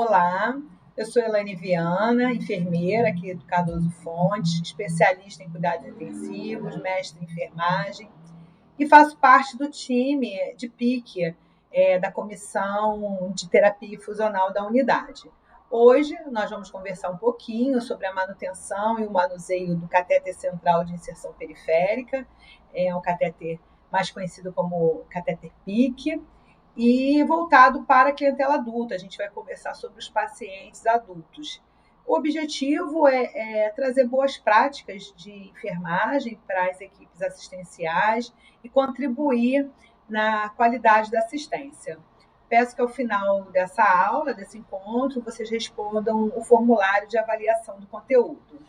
Olá, eu sou Elaine Viana, enfermeira aqui do Cardoso Fontes, especialista em cuidados intensivos, mestre em enfermagem e faço parte do time de PIC, da Comissão de Terapia Infusional da unidade. Hoje nós vamos conversar um pouquinho sobre a manutenção e o manuseio do catéter central de inserção periférica, é um catéter mais conhecido como catéter PIC, e voltado para a clientela adulta. A gente vai conversar sobre os pacientes adultos. O objetivo é trazer boas práticas de enfermagem para as equipes assistenciais e contribuir na qualidade da assistência. Peço que ao final dessa aula, desse encontro, vocês respondam o formulário de avaliação do conteúdo.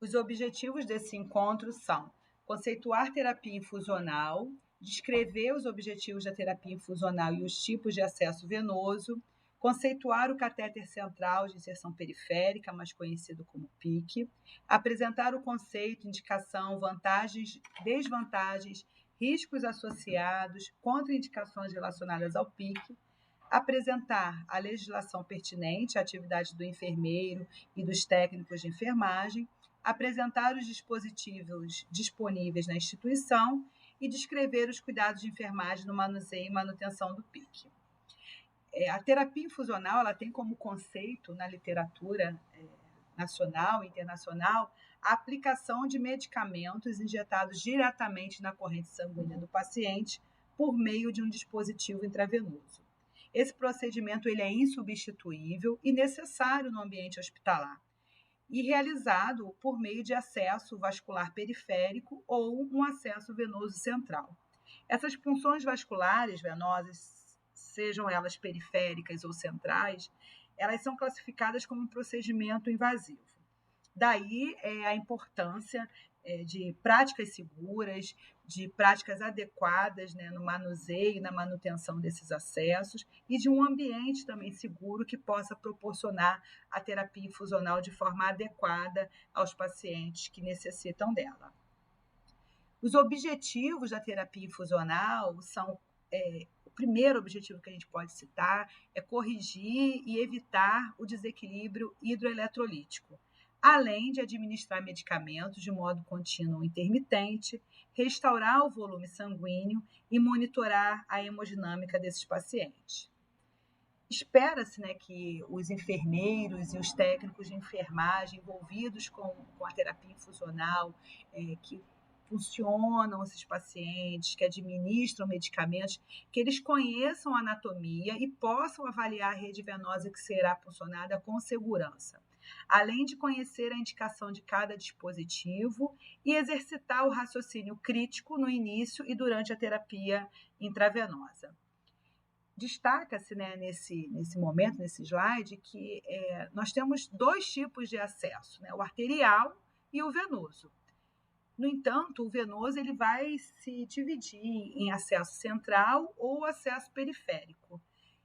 Os objetivos desse encontro são conceituar terapia infusional, descrever os objetivos da terapia infusional e os tipos de acesso venoso, conceituar o catéter central de inserção periférica, mais conhecido como PIC, apresentar o conceito, indicação, vantagens, desvantagens, riscos associados, contraindicações relacionadas ao PIC, apresentar a legislação pertinente à atividade do enfermeiro e dos técnicos de enfermagem, apresentar os dispositivos disponíveis na instituição e descrever os cuidados de enfermagem no manuseio e manutenção do PIC. A terapia infusional ela tem como conceito na literatura nacional e internacional a aplicação de medicamentos injetados diretamente na corrente sanguínea do paciente por meio de um dispositivo intravenoso. Esse procedimento ele é insubstituível e necessário no ambiente hospitalar e realizado por meio de acesso vascular periférico ou um acesso venoso central. Essas punções vasculares venosas, sejam elas periféricas ou centrais, elas são classificadas como um procedimento invasivo. Daí a importância de práticas seguras, de práticas adequadas no manuseio e na manutenção desses acessos e de um ambiente também seguro que possa proporcionar a terapia infusional de forma adequada aos pacientes que necessitam dela. Os objetivos da terapia infusional são, o primeiro objetivo que a gente pode citar é corrigir e evitar o desequilíbrio hidroeletrolítico, além de administrar medicamentos de modo contínuo ou intermitente, restaurar o volume sanguíneo e monitorar a hemodinâmica desses pacientes. Espera-se que os enfermeiros e os técnicos de enfermagem envolvidos com a terapia infusional, que funcionam esses pacientes, que administram medicamentos, que eles conheçam a anatomia e possam avaliar a rede venosa que será puncionada com segurança, além de conhecer a indicação de cada dispositivo e exercitar o raciocínio crítico no início e durante a terapia intravenosa. Destaca-se nesse momento, nesse slide, que nós temos dois tipos de acesso, o arterial e o venoso. No entanto, o venoso ele vai se dividir em acesso central ou acesso periférico.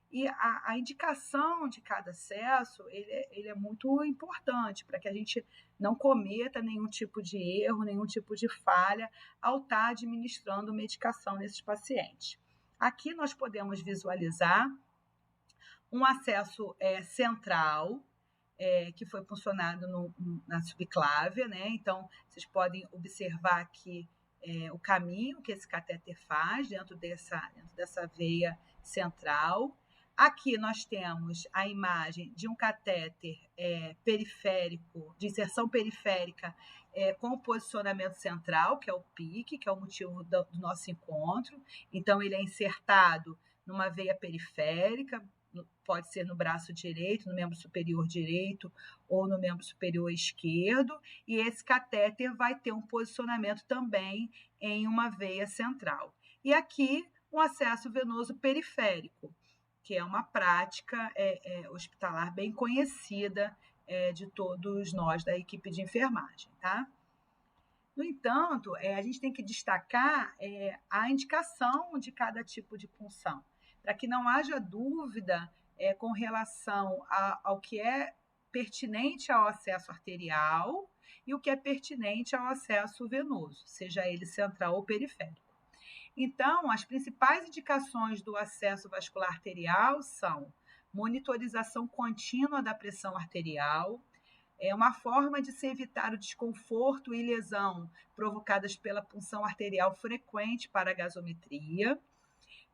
E a indicação de cada acesso ele é muito importante para que a gente não cometa nenhum tipo de erro, nenhum tipo de falha ao estar administrando medicação nesses pacientes. Aqui nós podemos visualizar um acesso central, que foi puncionado na subclávia, Então, vocês podem observar aqui o caminho que esse catéter faz dentro dessa veia central. Aqui nós temos a imagem de um catéter periférico, de inserção periférica, com o posicionamento central, que é o PIC, que é o motivo do nosso encontro. Então, ele é insertado numa veia periférica, pode ser no braço direito, no membro superior direito ou no membro superior esquerdo, e esse catéter vai ter um posicionamento também em uma veia central. E aqui, um acesso venoso periférico, que é uma prática hospitalar bem conhecida de todos nós da equipe de enfermagem, tá? No entanto, a gente tem que destacar a indicação de cada tipo de punção, para que não haja dúvida com relação ao que é pertinente ao acesso arterial e o que é pertinente ao acesso venoso, seja ele central ou periférico. Então, as principais indicações do acesso vascular arterial são monitorização contínua da pressão arterial, é uma forma de se evitar o desconforto e lesão provocadas pela punção arterial frequente para a gasometria.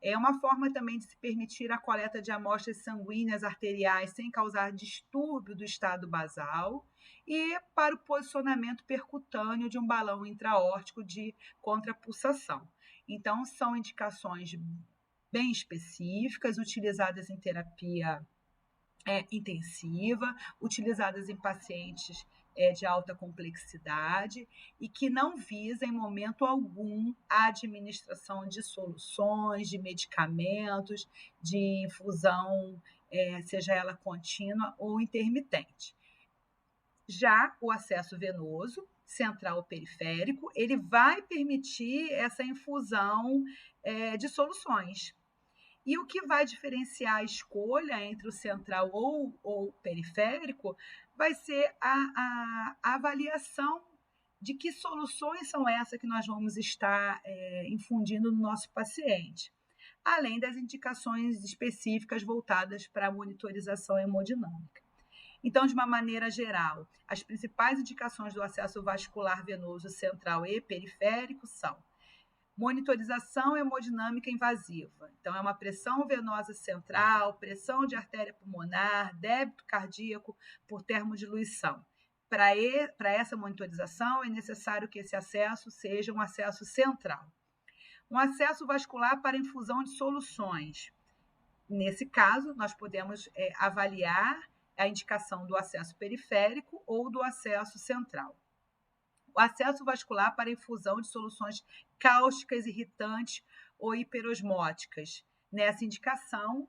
É uma forma também de se permitir a coleta de amostras sanguíneas arteriais sem causar distúrbio do estado basal e para o posicionamento percutâneo de um balão intraórtico de contrapulsação. Então, são indicações bem específicas, utilizadas em terapia intensiva, utilizadas em pacientes de alta complexidade e que não visa, em momento algum, a administração de soluções, de medicamentos, de infusão, seja ela contínua ou intermitente. Já o acesso venoso, central ou periférico, ele vai permitir essa infusão de soluções. E o que vai diferenciar a escolha entre o central ou periférico vai ser a avaliação de que soluções são essas que nós vamos estar infundindo no nosso paciente, além das indicações específicas voltadas para a monitorização hemodinâmica. Então, de uma maneira geral, as principais indicações do acesso vascular venoso central e periférico são monitorização hemodinâmica invasiva. Então, é uma pressão venosa central, pressão de artéria pulmonar, débito cardíaco por termodiluição. Para essa monitorização, é necessário que esse acesso seja um acesso central. Um acesso vascular para infusão de soluções. Nesse caso, nós podemos avaliar a indicação do acesso periférico ou do acesso central. O acesso vascular para infusão de soluções cáusticas, irritantes ou hiperosmóticas. Nessa indicação,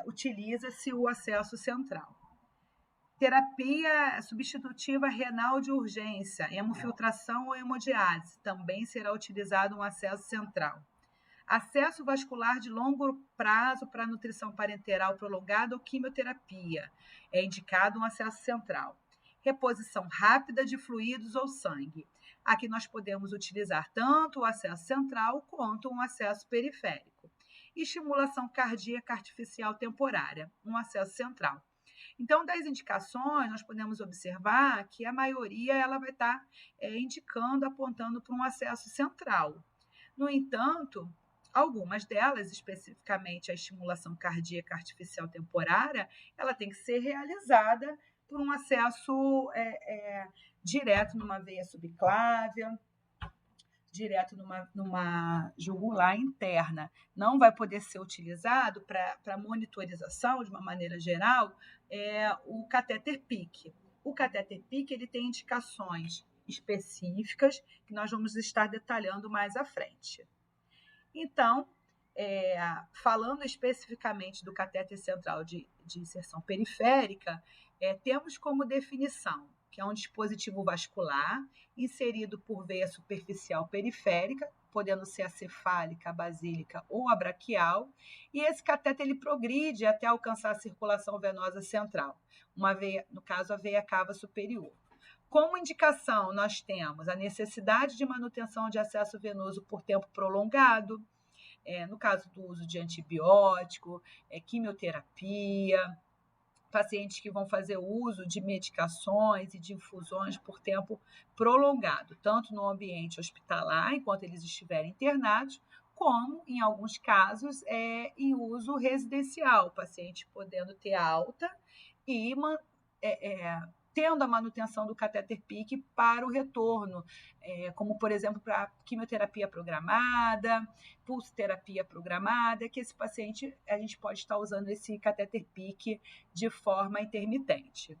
utiliza-se o acesso central. Terapia substitutiva renal de urgência, hemofiltração ou hemodiálise, também será utilizado um acesso central. Acesso vascular de longo prazo para nutrição parenteral prolongada ou quimioterapia, é indicado um acesso central. Reposição rápida de fluidos ou sangue. Aqui nós podemos utilizar tanto o acesso central quanto um acesso periférico. Estimulação cardíaca artificial temporária, um acesso central. Então, das indicações, nós podemos observar que a maioria ela vai estar indicando, apontando para um acesso central. No entanto, algumas delas, especificamente a estimulação cardíaca artificial temporária, ela tem que ser realizada por um acesso direto numa veia subclávia, direto numa jugular interna. Não vai poder ser utilizado para monitorização, de uma maneira geral, o catéter PICC. O catéter PICC ele tem indicações específicas que nós vamos estar detalhando mais à frente. Então, falando especificamente do catéter central de inserção periférica, temos como definição que é um dispositivo vascular inserido por veia superficial periférica, podendo ser acefálica, basílica ou abraquial, e esse catéter ele progride até alcançar a circulação venosa central, uma veia, no caso a veia cava superior. Como indicação, nós temos a necessidade de manutenção de acesso venoso por tempo prolongado, no caso do uso de antibiótico, quimioterapia, pacientes que vão fazer uso de medicações e de infusões por tempo prolongado, tanto no ambiente hospitalar, enquanto eles estiverem internados, como, em alguns casos, em uso residencial, o paciente podendo ter alta e tendo a manutenção do catéter PICC para o retorno, como, por exemplo, para quimioterapia programada, pulsoterapia programada, que esse paciente, a gente pode estar usando esse catéter PICC de forma intermitente.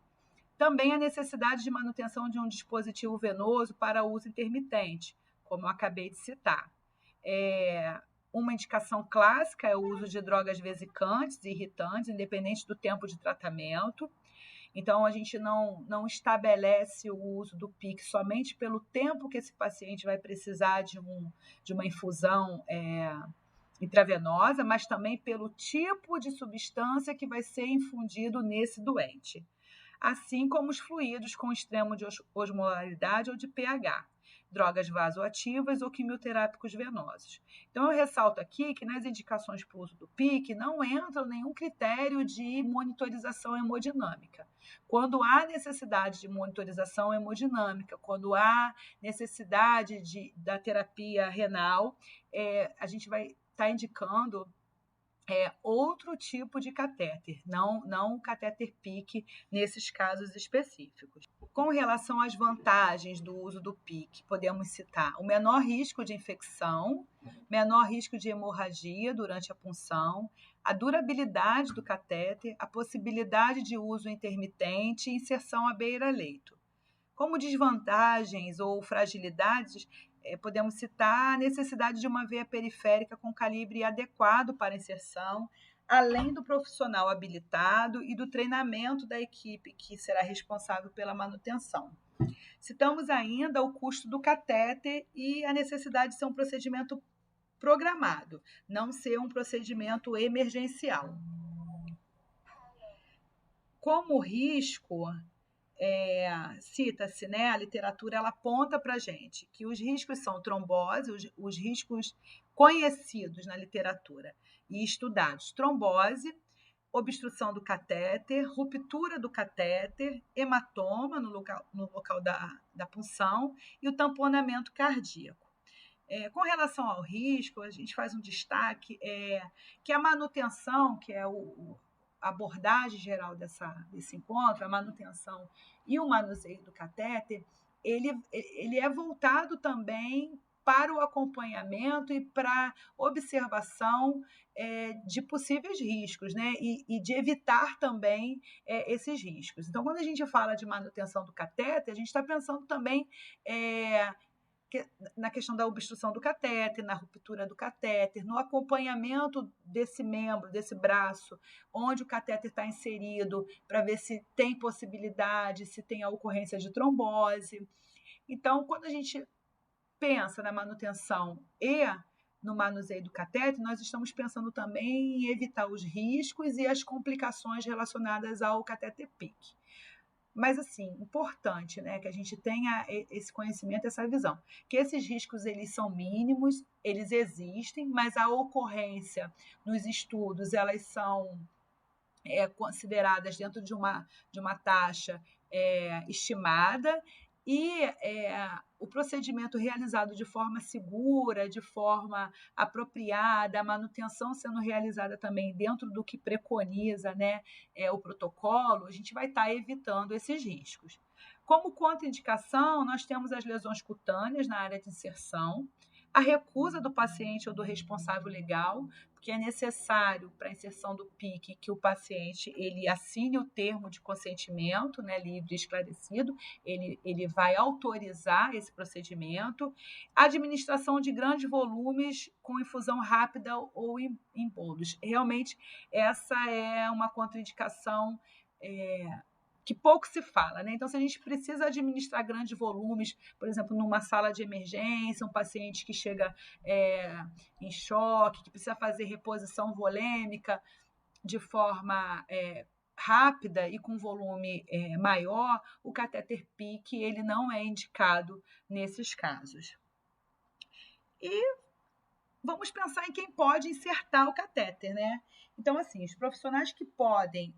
Também a necessidade de manutenção de um dispositivo venoso para uso intermitente, como eu acabei de citar. Uma indicação clássica é o uso de drogas vesicantes e irritantes, independente do tempo de tratamento. Então, a gente não estabelece o uso do PICC somente pelo tempo que esse paciente vai precisar de uma infusão intravenosa, mas também pelo tipo de substância que vai ser infundido nesse doente, assim como os fluidos com extremo de osmolaridade ou de pH. drogas vasoativas ou quimioterápicos venosos. Então, eu ressalto aqui que nas indicações para o uso do PIC não entra nenhum critério de monitorização hemodinâmica. Quando há necessidade de monitorização hemodinâmica, quando há necessidade da terapia renal, a gente vai estar indicando outro tipo de catéter, não o catéter PIC nesses casos específicos. Com relação às vantagens do uso do PIC, podemos citar o menor risco de infecção, menor risco de hemorragia durante a punção, a durabilidade do catéter, a possibilidade de uso intermitente e inserção à beira-leito. Como desvantagens ou fragilidades, podemos citar a necessidade de uma veia periférica com calibre adequado para inserção, além do profissional habilitado e do treinamento da equipe que será responsável pela manutenção. Citamos ainda o custo do catéter e a necessidade de ser um procedimento programado, não ser um procedimento emergencial. Como risco, cita-se, né, a literatura ela aponta para a gente que os riscos são trombose, os riscos conhecidos na literatura e estudados: trombose, obstrução do catéter, ruptura do catéter, hematoma no local da punção e o tamponamento cardíaco. Com relação ao risco, a gente faz um destaque que a manutenção, que é a abordagem geral desse encontro, a manutenção e o manuseio do catéter, ele é voltado também para o acompanhamento e para observação de possíveis riscos, né? E de evitar também esses riscos. Então, quando a gente fala de manutenção do catéter, a gente está pensando também na questão da obstrução do catéter, na ruptura do catéter, no acompanhamento desse membro, desse braço, onde o catéter está inserido, para ver se tem possibilidade, se tem a ocorrência de trombose. Então, quando a gente pensa na manutenção e no manuseio do catéter, nós estamos pensando também em evitar os riscos e as complicações relacionadas ao catéter PIC. Mas, assim, importante, né, que a gente tenha esse conhecimento, essa visão, que esses riscos eles são mínimos, eles existem, mas a ocorrência nos estudos, elas são consideradas dentro de uma taxa estimada, e o procedimento realizado de forma segura, de forma apropriada, a manutenção sendo realizada também dentro do que preconiza, né, o protocolo, a gente vai estar evitando esses riscos. Como contraindicação, nós temos as lesões cutâneas na área de inserção, a recusa do paciente ou do responsável legal, porque é necessário para a inserção do PIC que o paciente ele assine o termo de consentimento, né, livre e esclarecido, ele vai autorizar esse procedimento, a administração de grandes volumes com infusão rápida ou em bolos. Realmente, essa é uma contraindicação que pouco se fala, né? Então, se a gente precisa administrar grandes volumes, por exemplo, numa sala de emergência, um paciente que chega em choque, que precisa fazer reposição volêmica de forma rápida e com volume maior, o catéter PIC ele não é indicado nesses casos. E vamos pensar em quem pode insertar o catéter, né? Então, assim, os profissionais que podem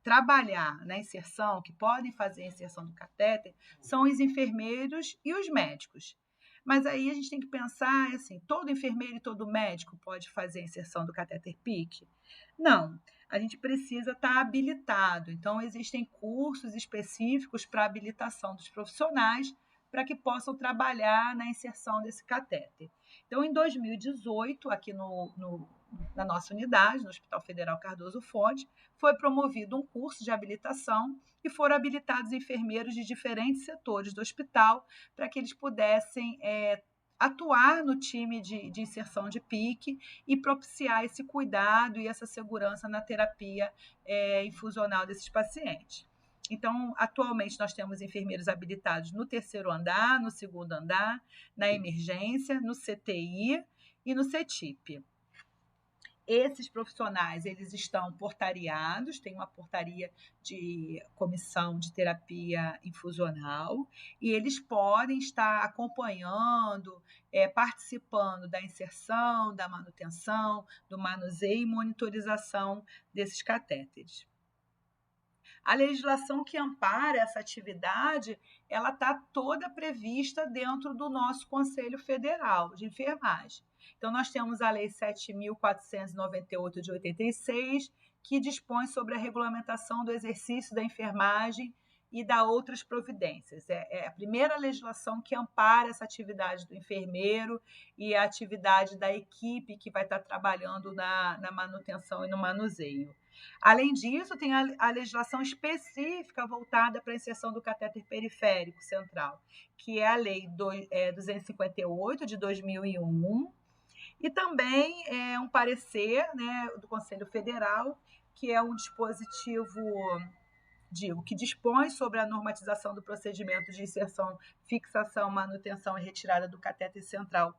trabalhar na inserção, que podem fazer a inserção do catéter, são os enfermeiros e os médicos. Mas aí a gente tem que pensar, assim, todo enfermeiro e todo médico pode fazer a inserção do catéter PIC? Não, a gente precisa estar habilitado. Então, existem cursos específicos para habilitação dos profissionais para que possam trabalhar na inserção desse catéter. Então, em 2018, aqui na nossa unidade, no Hospital Federal Cardoso Fonte, foi promovido um curso de habilitação e foram habilitados enfermeiros de diferentes setores do hospital para que eles pudessem atuar no time de inserção de PIC e propiciar esse cuidado e essa segurança na terapia infusional desses pacientes. Então, atualmente, nós temos enfermeiros habilitados no 3º andar, no 2º andar, na emergência, no CTI e no CETIP. Esses profissionais, eles estão portariados, tem uma portaria de comissão de terapia infusional, e eles podem estar acompanhando, participando da inserção, da manutenção, do manuseio e monitorização desses catéteres. A legislação que ampara essa atividade, ela está toda prevista dentro do nosso Conselho Federal de Enfermagem. Então, nós temos a Lei 7.498 de 86, que dispõe sobre a regulamentação do exercício da enfermagem e da outras providências. É a primeira legislação que ampara essa atividade do enfermeiro e a atividade da equipe que vai estar trabalhando na manutenção e no manuseio. Além disso, tem a legislação específica voltada para a inserção do catéter periférico central, que é a Lei 258 de 2001, e também um parecer, né, do Conselho Federal, que é um dispositivo, que dispõe sobre a normatização do procedimento de inserção, fixação, manutenção e retirada do catéter central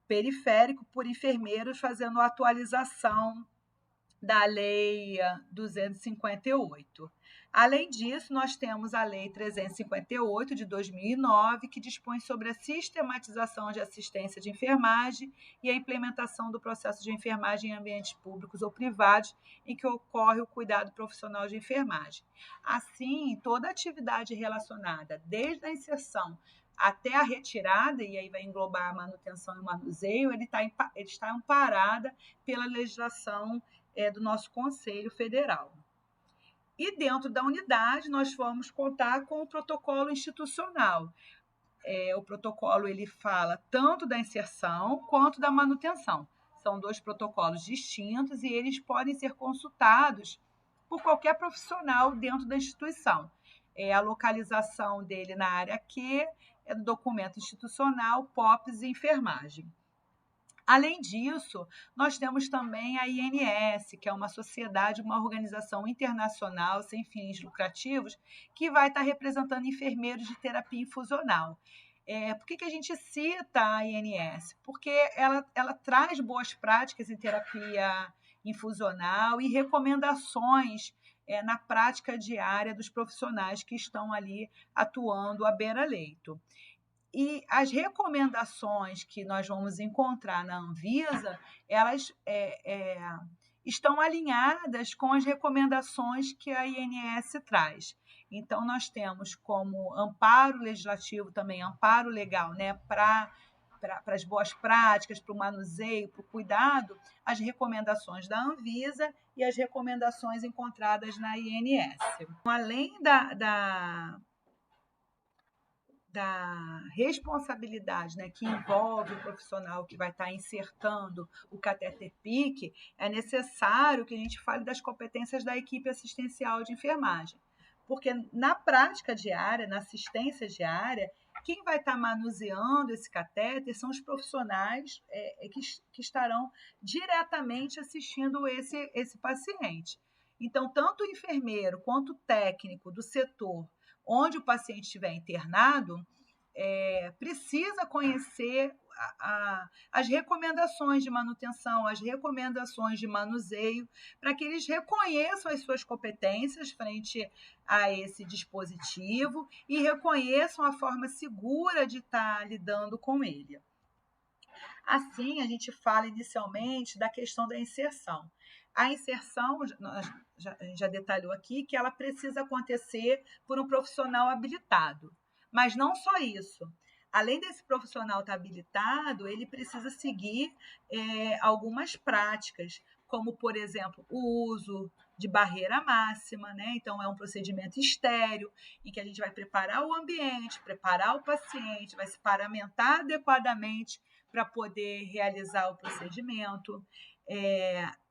periférico por enfermeiros, fazendo a atualização da Lei 258. Além disso, nós temos a Lei 358 de 2009, que dispõe sobre a sistematização de assistência de enfermagem e a implementação do processo de enfermagem em ambientes públicos ou privados em que ocorre o cuidado profissional de enfermagem. Assim, toda atividade relacionada, desde a inserção até a retirada, e aí vai englobar a manutenção e o manuseio, ele está amparada pela legislação do nosso Conselho Federal. E dentro da unidade, nós vamos contar com o protocolo institucional. O protocolo ele fala tanto da inserção quanto da manutenção. São 2 protocolos distintos e eles podem ser consultados por qualquer profissional dentro da instituição. A localização dele na área Q é do documento institucional POPs e enfermagem. Além disso, nós temos também a INS, que é uma sociedade, uma organização internacional sem fins lucrativos, que vai estar representando enfermeiros de terapia infusional. Por que a gente cita a INS? Porque ela traz boas práticas em terapia infusional e recomendações na prática diária dos profissionais que estão ali atuando à beira-leito. E as recomendações que nós vamos encontrar na Anvisa, elas estão alinhadas com as recomendações que a INS traz. Então, nós temos como amparo legislativo também, amparo legal, né, para as boas práticas, para o manuseio, para o cuidado, as recomendações da Anvisa e as recomendações encontradas na INS. Além da responsabilidade, né, que envolve o profissional que vai estar insertando o catéter PICC, é necessário que a gente fale das competências da equipe assistencial de enfermagem. Porque na prática diária, na assistência diária, quem vai estar manuseando esse catéter são os profissionais que estarão diretamente assistindo esse paciente. Então, tanto o enfermeiro quanto o técnico do setor onde o paciente estiver internado, precisa conhecer as recomendações de manutenção, as recomendações de manuseio, para que eles reconheçam as suas competências frente a esse dispositivo e reconheçam a forma segura de estar lidando com ele. Assim, a gente fala inicialmente da questão da inserção. A inserção, a gente já detalhou aqui, que ela precisa acontecer por um profissional habilitado. Mas não só isso. Além desse profissional estar habilitado, ele precisa seguir algumas práticas, como, por exemplo, o uso de barreira máxima, né? Então, é um procedimento estéril, em que a gente vai preparar o ambiente, preparar o paciente, vai se paramentar adequadamente para poder realizar o procedimento.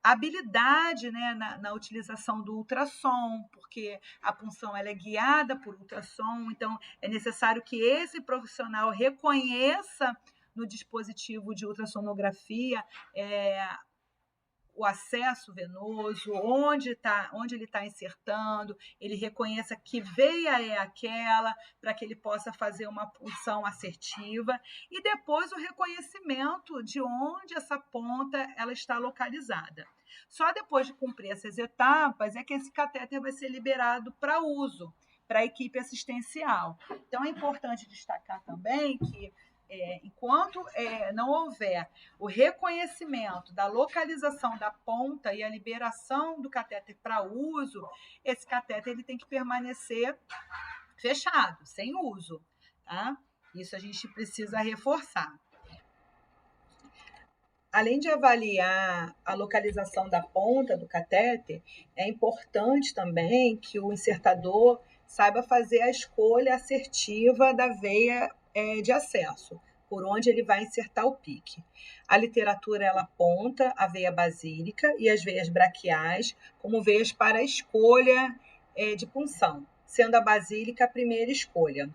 Habilidade, né, na utilização do ultrassom, porque a punção ela é guiada por ultrassom, então é necessário que esse profissional reconheça no dispositivo de ultrassonografia o acesso venoso, onde ele está insertando, ele reconheça que veia é aquela, para que ele possa fazer uma punção assertiva, e depois o reconhecimento de onde essa ponta ela está localizada. Só depois de cumprir essas etapas é que esse catéter vai ser liberado para uso, para a equipe assistencial. Então, é importante destacar também que, enquanto não houver o reconhecimento da localização da ponta e a liberação do catéter para uso, esse catéter ele tem que permanecer fechado, sem uso. Tá? Isso a gente precisa reforçar. Além de avaliar a localização da ponta do catéter, é importante também que o insertador saiba fazer a escolha assertiva da veia de acesso, por onde ele vai insertar o pique. A literatura ela aponta a veia basílica e as veias braquiais como veias para a escolha de punção, sendo a basílica a primeira escolha.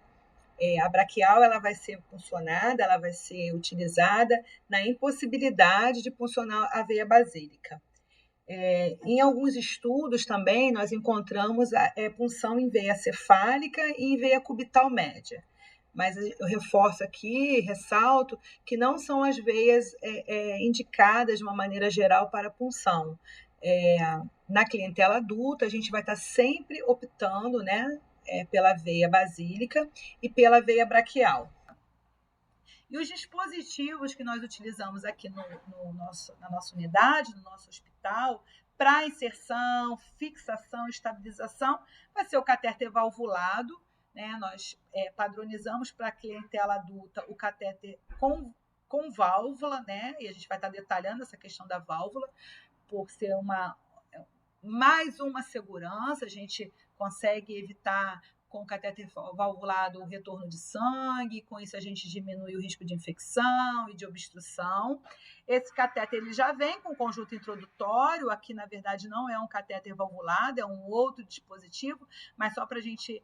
A braquial ela vai ser puncionada, ela vai ser utilizada na impossibilidade de puncionar a veia basílica. Em alguns estudos também nós encontramos a punção em veia cefálica e em veia cubital média. Mas eu reforço aqui, ressalto, que não são as veias indicadas de uma maneira geral para punção. Na clientela adulta, a gente vai estar sempre optando, né, pela veia basílica e pela veia braquial. E os dispositivos que nós utilizamos aqui na nossa unidade, no nosso hospital, para inserção, fixação, estabilização, vai ser o catéter valvulado, né? Nós padronizamos para a clientela adulta o catéter com válvula, né? E a gente vai estar detalhando essa questão da válvula, por ser mais uma segurança, a gente consegue evitar com o catéter valvulado o retorno de sangue, com isso a gente diminui o risco de infecção e de obstrução. Esse catéter ele já vem com conjunto introdutório, aqui na verdade não é um catéter valvulado, é um outro dispositivo, mas só para a gente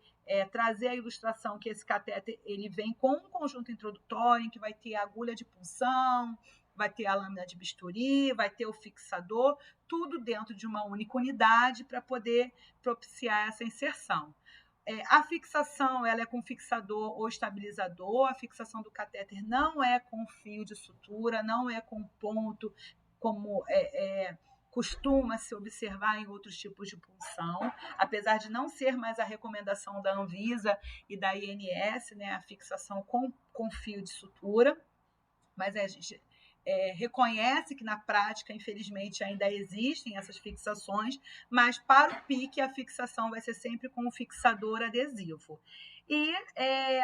trazer a ilustração que esse catéter ele vem com um conjunto introdutório, em que vai ter a agulha de punção, vai ter a lâmina de bisturi, vai ter o fixador, tudo dentro de uma única unidade para poder propiciar essa inserção. A fixação ela é com fixador ou estabilizador, a fixação do catéter não é com fio de sutura, não é com ponto, como costuma se observar em outros tipos de punção, apesar de não ser mais a recomendação da Anvisa e da INS, né, a fixação com fio de sutura, mas a gente reconhece que na prática, infelizmente, ainda existem essas fixações, mas para o pique a fixação vai ser sempre com um fixador adesivo. E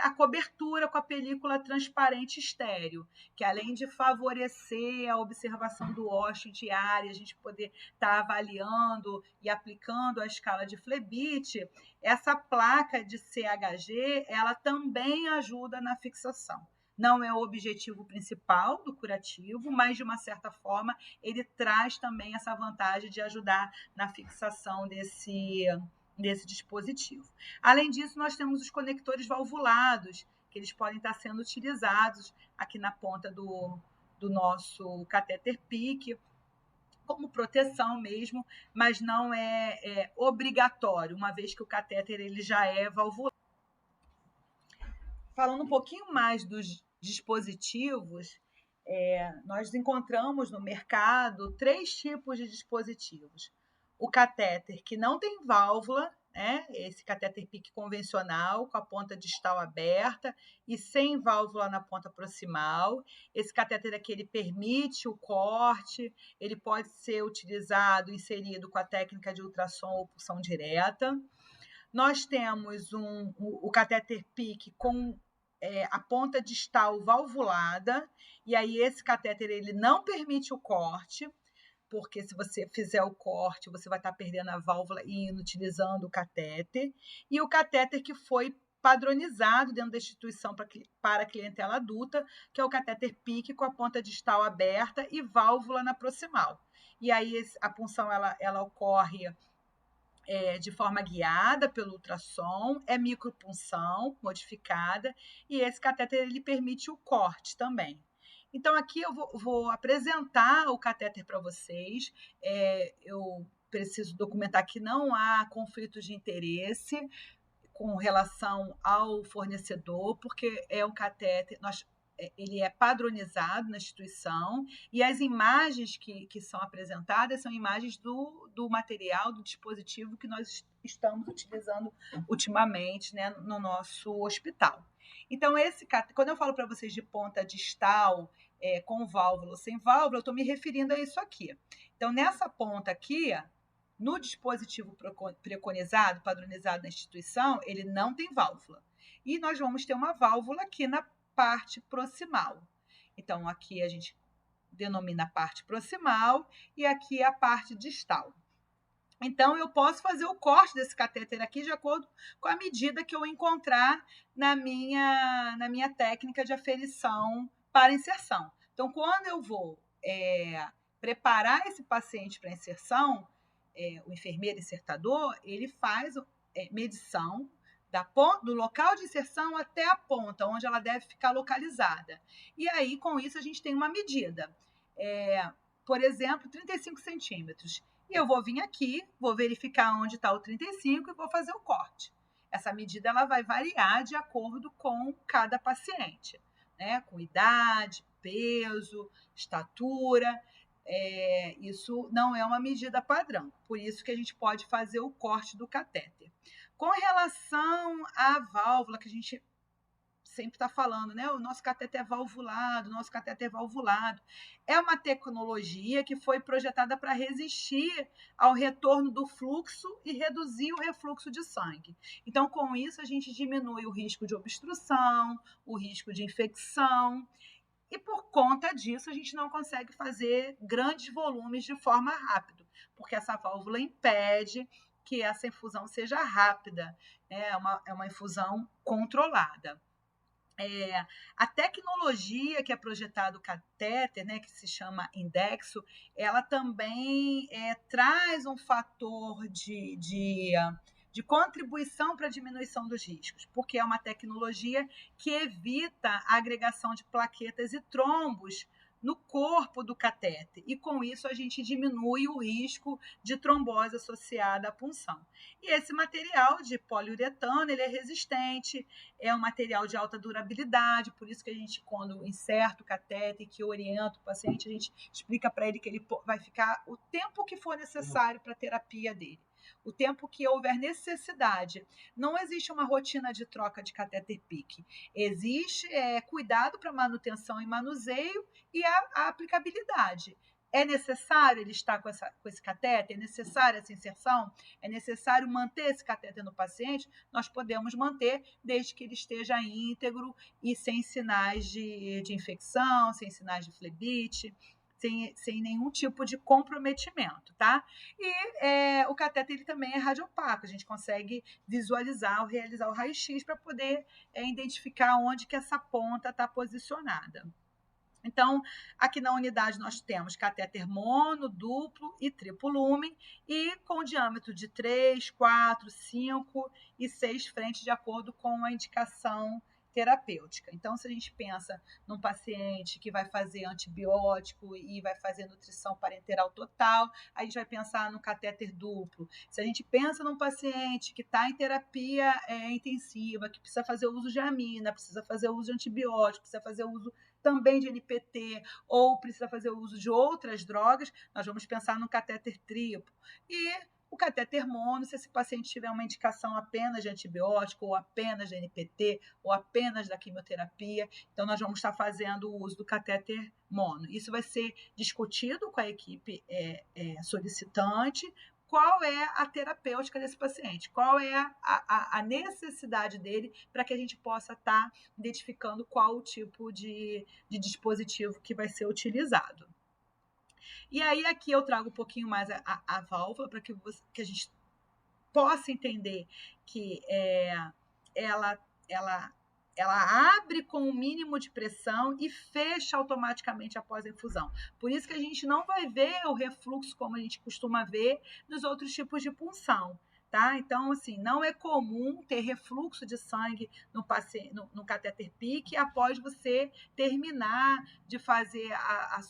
a cobertura com a película transparente estéreo, que além de favorecer a observação do ósseo diária, a gente poder estar avaliando e aplicando a escala de Flebit, essa placa de CHG, ela também ajuda na fixação. Não é o objetivo principal do curativo, mas, de uma certa forma, ele traz também essa vantagem de ajudar na fixação desse dispositivo. Além disso, nós temos os conectores valvulados, que eles podem estar sendo utilizados aqui na ponta do nosso catéter PIC, como proteção mesmo, mas não é obrigatório, uma vez que o catéter ele já é valvulado. Falando um pouquinho mais dos dispositivos, nós encontramos no mercado 3 tipos de dispositivos. O catéter que não tem válvula, né? Esse catéter PIC convencional, com a ponta distal aberta e sem válvula na ponta proximal. Esse catéter aqui ele permite o corte, ele pode ser utilizado, inserido com a técnica de ultrassom ou punção direta. Nós temos o catéter PIC com a ponta distal valvulada, e aí esse catéter ele não permite o corte, porque se você fizer o corte, você vai estar perdendo a válvula e inutilizando o catéter. E o catéter que foi padronizado dentro da instituição para a clientela adulta, que é o catéter PIC com a ponta distal aberta e válvula na proximal. E aí a punção ela ocorre de forma guiada pelo ultrassom, é micropunção modificada, e esse catéter ele permite o corte também. Então, aqui eu vou apresentar o catéter para vocês. Eu preciso documentar que não há conflitos de interesse com relação ao fornecedor, porque é um catéter, ele é padronizado na instituição, e as imagens que são apresentadas são imagens do material, do dispositivo que nós estamos utilizando ultimamente, né, no nosso hospital. Então, quando eu falo para vocês de ponta distal, com válvula ou sem válvula, eu estou me referindo a isso aqui. Então, nessa ponta aqui, no dispositivo preconizado, padronizado na instituição, ele não tem válvula. E nós vamos ter uma válvula aqui na parte proximal. Então, aqui a gente denomina a parte proximal e aqui a parte distal. Então, eu posso fazer o corte desse catéter aqui de acordo com a medida que eu encontrar na minha técnica de aferição para inserção. Então, quando eu vou preparar esse paciente para inserção, o enfermeiro insertador, ele faz medição do local de inserção até a ponta, onde ela deve ficar localizada. E aí, com isso, a gente tem uma medida. Por exemplo, 35 centímetros. E eu vou vir aqui, vou verificar onde está o 35 e vou fazer o corte. Essa medida ela vai variar de acordo com cada paciente, né? Com idade, peso, estatura. Isso não é uma medida padrão, por isso que a gente pode fazer o corte do catéter. Com relação à válvula, que a gente sempre está falando, né? O nosso catéter é valvulado, É uma tecnologia que foi projetada para resistir ao retorno do fluxo e reduzir o refluxo de sangue. Então, com isso, a gente diminui o risco de obstrução, o risco de infecção. E por conta disso, a gente não consegue fazer grandes volumes de forma rápida, porque essa válvula impede que essa infusão seja rápida, é uma infusão controlada. A tecnologia que é projetada o catéter, né, que se chama indexo, ela também traz um fator de contribuição para a diminuição dos riscos, porque é uma tecnologia que evita a agregação de plaquetas e trombos no corpo do catéter, e com isso a gente diminui o risco de trombose associada à punção. E esse material de poliuretano, ele é resistente, é um material de alta durabilidade, por isso que a gente, quando inserta o catéter, que orienta o paciente, a gente explica para ele que ele vai ficar o tempo que for necessário para a terapia dele, o tempo que houver necessidade. Não existe uma rotina de troca de catéter PICC. Existe cuidado para manutenção e manuseio e a aplicabilidade. É necessário ele estar com esse catéter? É necessária essa inserção? É necessário manter esse catéter no paciente? Nós podemos manter desde que ele esteja íntegro e sem sinais de infecção, sem sinais de flebite, sem nenhum tipo de comprometimento, tá? E o catéter ele também é radiopaco, a gente consegue visualizar ou realizar o raio-x para poder identificar onde que essa ponta está posicionada. Então, aqui na unidade nós temos catéter mono, duplo e triplo lumen, e com diâmetro de 3, 4, 5 e 6 frentes, de acordo com a indicação terapêutica. Então, se a gente pensa num paciente que vai fazer antibiótico e vai fazer nutrição parenteral total, a gente vai pensar no catéter duplo. Se a gente pensa num paciente que está em terapia intensiva, que precisa fazer uso de amina, precisa fazer uso de antibiótico, precisa fazer uso também de NPT, ou precisa fazer uso de outras drogas, nós vamos pensar no catéter triplo. E o catéter mono, se esse paciente tiver uma indicação apenas de antibiótico, ou apenas de NPT, ou apenas da quimioterapia, então nós vamos estar fazendo o uso do catéter mono. Isso vai ser discutido com a equipe solicitante, qual é a terapêutica desse paciente, qual é a necessidade dele, para que a gente possa estar identificando qual o tipo de dispositivo que vai ser utilizado. E aí aqui eu trago um pouquinho mais a válvula, para que a gente possa entender que ela abre com o mínimo de pressão e fecha automaticamente após a infusão. Por isso que a gente não vai ver o refluxo como a gente costuma ver nos outros tipos de punção, tá? Então, assim, não é comum ter refluxo de sangue no catéter PICC após você terminar de fazer a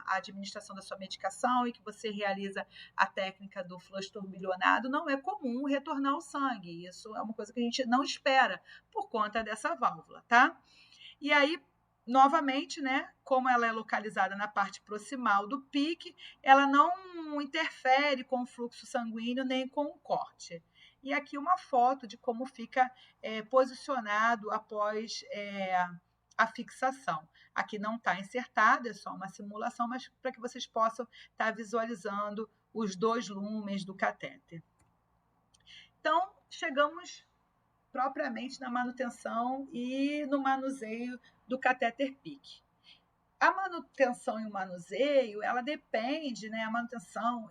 administração da sua medicação e que você realiza a técnica do flush turbilhonado. Não é comum retornar o sangue. Isso é uma coisa que a gente não espera por conta dessa válvula, tá? E aí, novamente, né, como ela é localizada na parte proximal do PICC, ela não interfere com o fluxo sanguíneo nem com o corte. E aqui uma foto de como fica posicionado após a fixação. Aqui não está insertado, é só uma simulação, mas para que vocês possam estar visualizando os 2 lúmens do catéter. Então, chegamos propriamente na manutenção e no manuseio do catéter PICC. A manutenção e o manuseio, ela depende, né, a manutenção,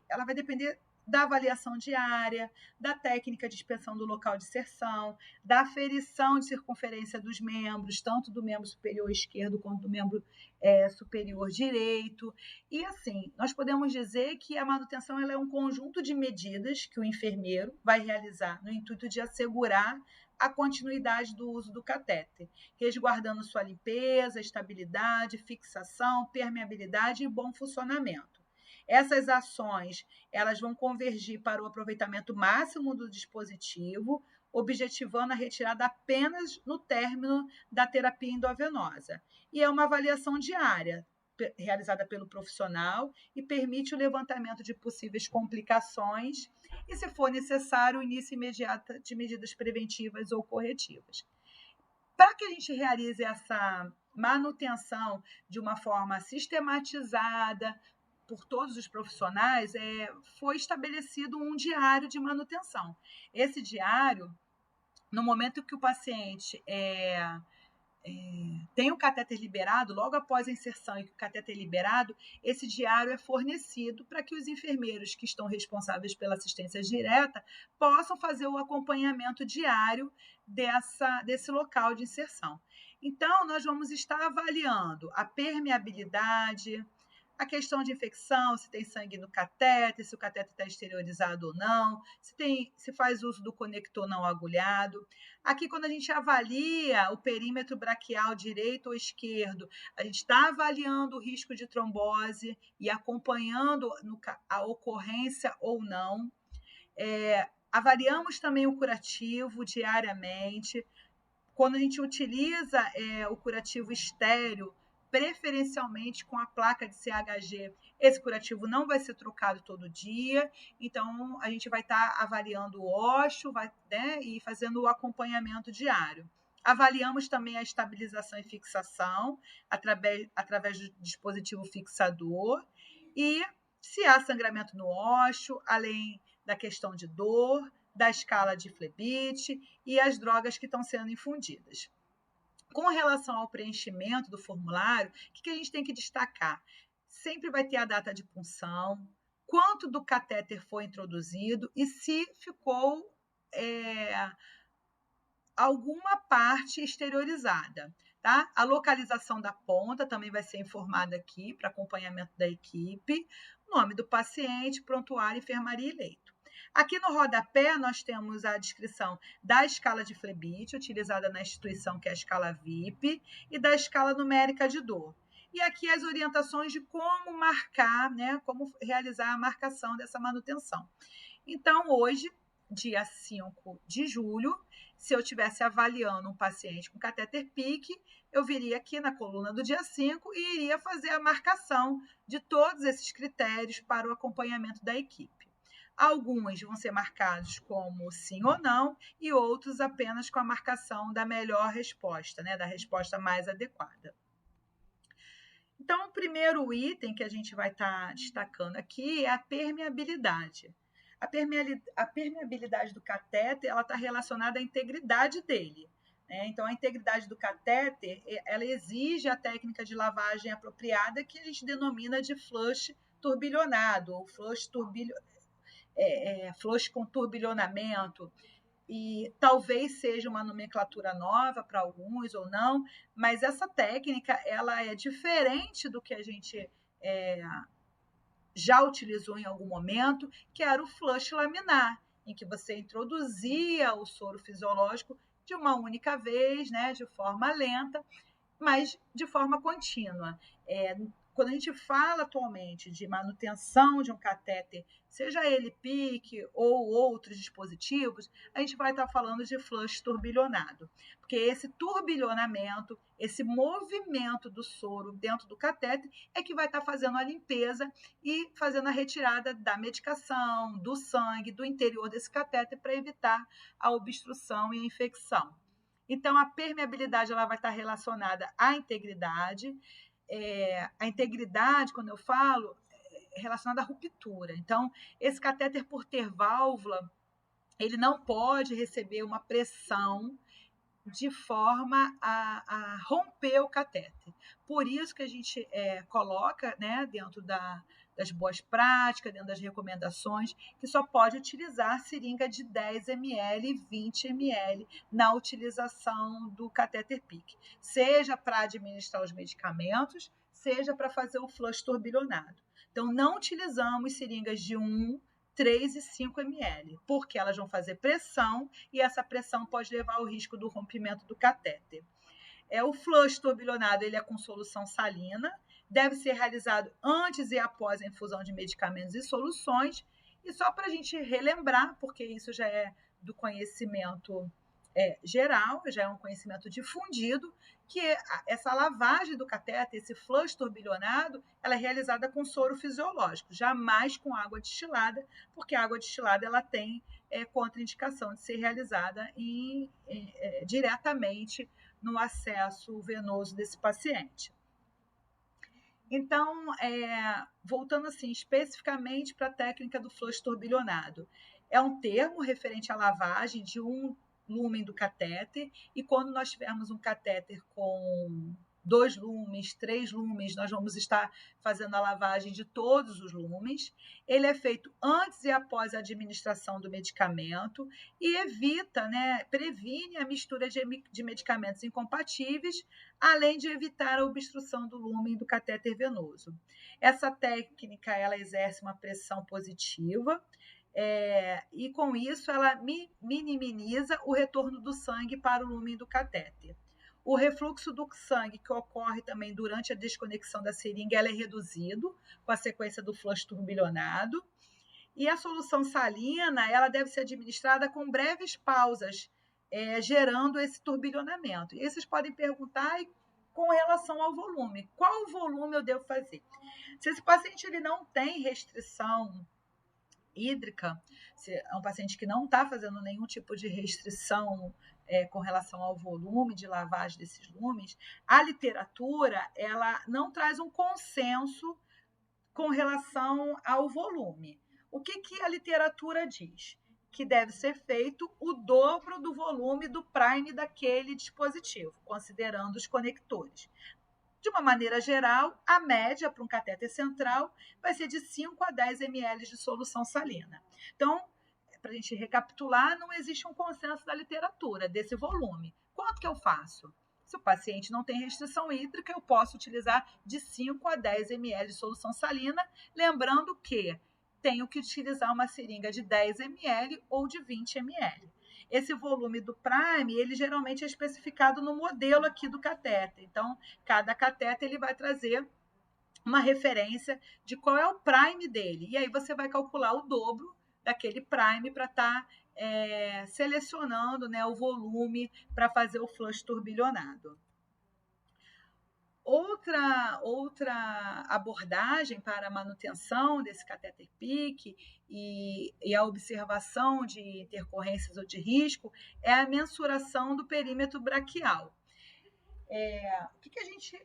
ela vai depender da avaliação diária, da técnica de inspeção do local de inserção, da aferição de circunferência dos membros, tanto do membro superior esquerdo quanto do membro superior direito. E assim, nós podemos dizer que a manutenção ela é um conjunto de medidas que o enfermeiro vai realizar no intuito de assegurar a continuidade do uso do catéter, resguardando sua limpeza, estabilidade, fixação, permeabilidade e bom funcionamento. Essas ações elas vão convergir para o aproveitamento máximo do dispositivo, objetivando a retirada apenas no término da terapia endovenosa. E é uma avaliação diária, realizada pelo profissional, e permite o levantamento de possíveis complicações e, se for necessário, o início imediato de medidas preventivas ou corretivas. Para que a gente realize essa manutenção de uma forma sistematizada por todos os profissionais, foi estabelecido um diário de manutenção. Esse diário, no momento que o paciente tem o catéter liberado, logo após a inserção e que o catéter é liberado, esse diário é fornecido para que os enfermeiros que estão responsáveis pela assistência direta possam fazer o acompanhamento diário desse local de inserção. Então, nós vamos estar avaliando a permeabilidade, a questão de infecção, se tem sangue no catéter, se o catéter está exteriorizado ou não, se faz uso do conector não agulhado. Aqui, quando a gente avalia o perímetro braquial direito ou esquerdo, a gente está avaliando o risco de trombose e acompanhando a ocorrência ou não. Avaliamos também o curativo diariamente. Quando a gente utiliza o curativo estéreo, preferencialmente com a placa de CHG, esse curativo não vai ser trocado todo dia, então a gente vai estar avaliando o ósseo, né, e fazendo o acompanhamento diário. Avaliamos também a estabilização e fixação através do dispositivo fixador e se há sangramento no ósseo, além da questão de dor, da escala de Flebit e as drogas que estão sendo infundidas. Com relação ao preenchimento do formulário, o que a gente tem que destacar? Sempre vai ter a data de punção, quanto do catéter foi introduzido e se ficou alguma parte exteriorizada. Tá? A localização da ponta também vai ser informada aqui para acompanhamento da equipe, nome do paciente, prontuário, enfermaria e leito. Aqui no rodapé, nós temos a descrição da escala de Flebit, utilizada na instituição, que é a escala VIP, e da escala numérica de dor. E aqui as orientações de como marcar, né, como realizar a marcação dessa manutenção. Então, hoje, dia 5 de julho, se eu estivesse avaliando um paciente com catéter PICC, eu viria aqui na coluna do dia 5 e iria fazer a marcação de todos esses critérios para o acompanhamento da equipe. Alguns vão ser marcados como sim ou não e outros apenas com a marcação da melhor resposta, né, da resposta mais adequada. Então, o primeiro item que a gente vai estar destacando aqui é a permeabilidade. A permeabilidade do catéter está relacionada à integridade dele. Né? Então, a integridade do catéter ela exige a técnica de lavagem apropriada que a gente denomina de flush turbilhonado ou flush com turbilhonamento, e talvez seja uma nomenclatura nova para alguns ou não, mas essa técnica ela é diferente do que a gente já utilizou em algum momento, que era o flush laminar, em que você introduzia o soro fisiológico de uma única vez, né, de forma lenta, mas de forma contínua. Quando a gente fala atualmente de manutenção de um catéter, seja ele PIC ou outros dispositivos, a gente vai estar falando de flush turbilhonado, porque esse turbilhonamento, esse movimento do soro dentro do catéter é que vai estar fazendo a limpeza e fazendo a retirada da medicação, do sangue, do interior desse catéter para evitar a obstrução e a infecção. Então, a permeabilidade ela vai estar relacionada à integridade. A integridade, quando eu falo, é relacionada à ruptura. Então, esse catéter, por ter válvula, ele não pode receber uma pressão de forma a romper o catéter. Por isso que a gente coloca, né, dentro das boas práticas, dentro das recomendações, que só pode utilizar seringa de 10 ml e 20 ml na utilização do catéter PIC, seja para administrar os medicamentos, seja para fazer o flush turbilhonado. Então, não utilizamos seringas de 1, 3 e 5 ml, porque elas vão fazer pressão e essa pressão pode levar ao risco do rompimento do catéter. O flush turbilhonado ele é com solução salina, deve ser realizado antes e após a infusão de medicamentos e soluções. E só para a gente relembrar, porque isso já é do conhecimento geral, já é um conhecimento difundido, que essa lavagem do catéter, esse flush turbilhonado, ela é realizada com soro fisiológico, jamais com água destilada, porque a água destilada ela tem contraindicação de ser realizada diretamente no acesso venoso desse paciente. Então, voltando assim, especificamente para a técnica do flush turbilhonado, é um termo referente à lavagem de um lumen do catéter, e quando nós tivermos um catéter com 2 lumens, 3 lumens, nós vamos estar fazendo a lavagem de todos os lumens. Ele é feito antes e após a administração do medicamento e evita, né, previne a mistura de medicamentos incompatíveis, além de evitar a obstrução do lumen do catéter venoso. Essa técnica ela exerce uma pressão positiva, e com isso ela minimiza o retorno do sangue para o lumen do catéter. O refluxo do sangue que ocorre também durante a desconexão da seringa ela é reduzido com a sequência do flush turbilhonado. E a solução salina ela deve ser administrada com breves pausas, gerando esse turbilhonamento. E vocês podem perguntar com relação ao volume, qual volume eu devo fazer? Se esse paciente ele não tem restrição hídrica, se é um paciente que não está fazendo nenhum tipo de restrição com relação ao volume de lavagem desses lumes, a literatura ela não traz um consenso com relação ao volume. O que a literatura diz? Que deve ser feito o dobro do volume do prime daquele dispositivo, considerando os conectores. De uma maneira geral, a média para um catéter central vai ser de 5 a 10 ml de solução salina. Então, para a gente recapitular, não existe um consenso da literatura desse volume. Quanto que eu faço? Se o paciente não tem restrição hídrica, eu posso utilizar de 5 a 10 ml de solução salina, lembrando que tenho que utilizar uma seringa de 10 ml ou de 20 ml. Esse volume do prime, ele geralmente é especificado no modelo aqui do catéter. Então, cada catéter ele vai trazer uma referência de qual é o prime dele. E aí você vai calcular o dobro daquele prime para estar selecionando, né, o volume para fazer o flush turbilhonado. Outra abordagem para a manutenção desse catéter PIC e a observação de intercorrências ou de risco é a mensuração do perímetro braquial. O que a gente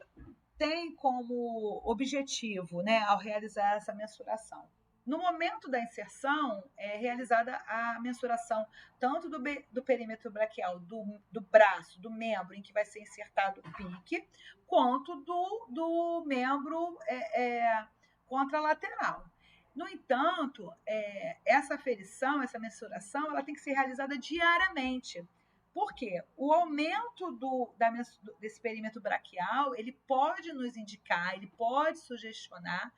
tem como objetivo, né, ao realizar essa mensuração? No momento da inserção, é realizada a mensuração tanto do perímetro braquial, do braço, do membro em que vai ser insertado o PIC, quanto do membro contralateral. No entanto, essa aferição, essa mensuração, ela tem que ser realizada diariamente. Por quê? O aumento desse perímetro braquial, ele pode nos indicar, ele pode sugestionar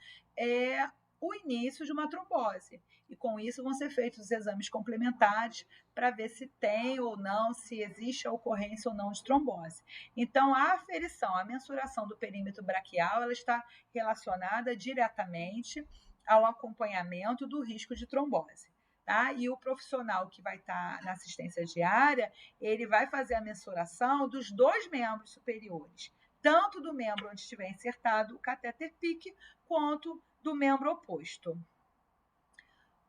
o início de uma trombose. E com isso vão ser feitos os exames complementares para ver se tem ou não, se existe a ocorrência ou não de trombose. Então, a aferição, a mensuração do perímetro braquial, ela está relacionada diretamente ao acompanhamento do risco de trombose. Tá? E o profissional que vai estar na assistência diária, ele vai fazer a mensuração dos dois membros superiores, tanto do membro onde estiver insertado o catéter PICC, quanto do membro oposto.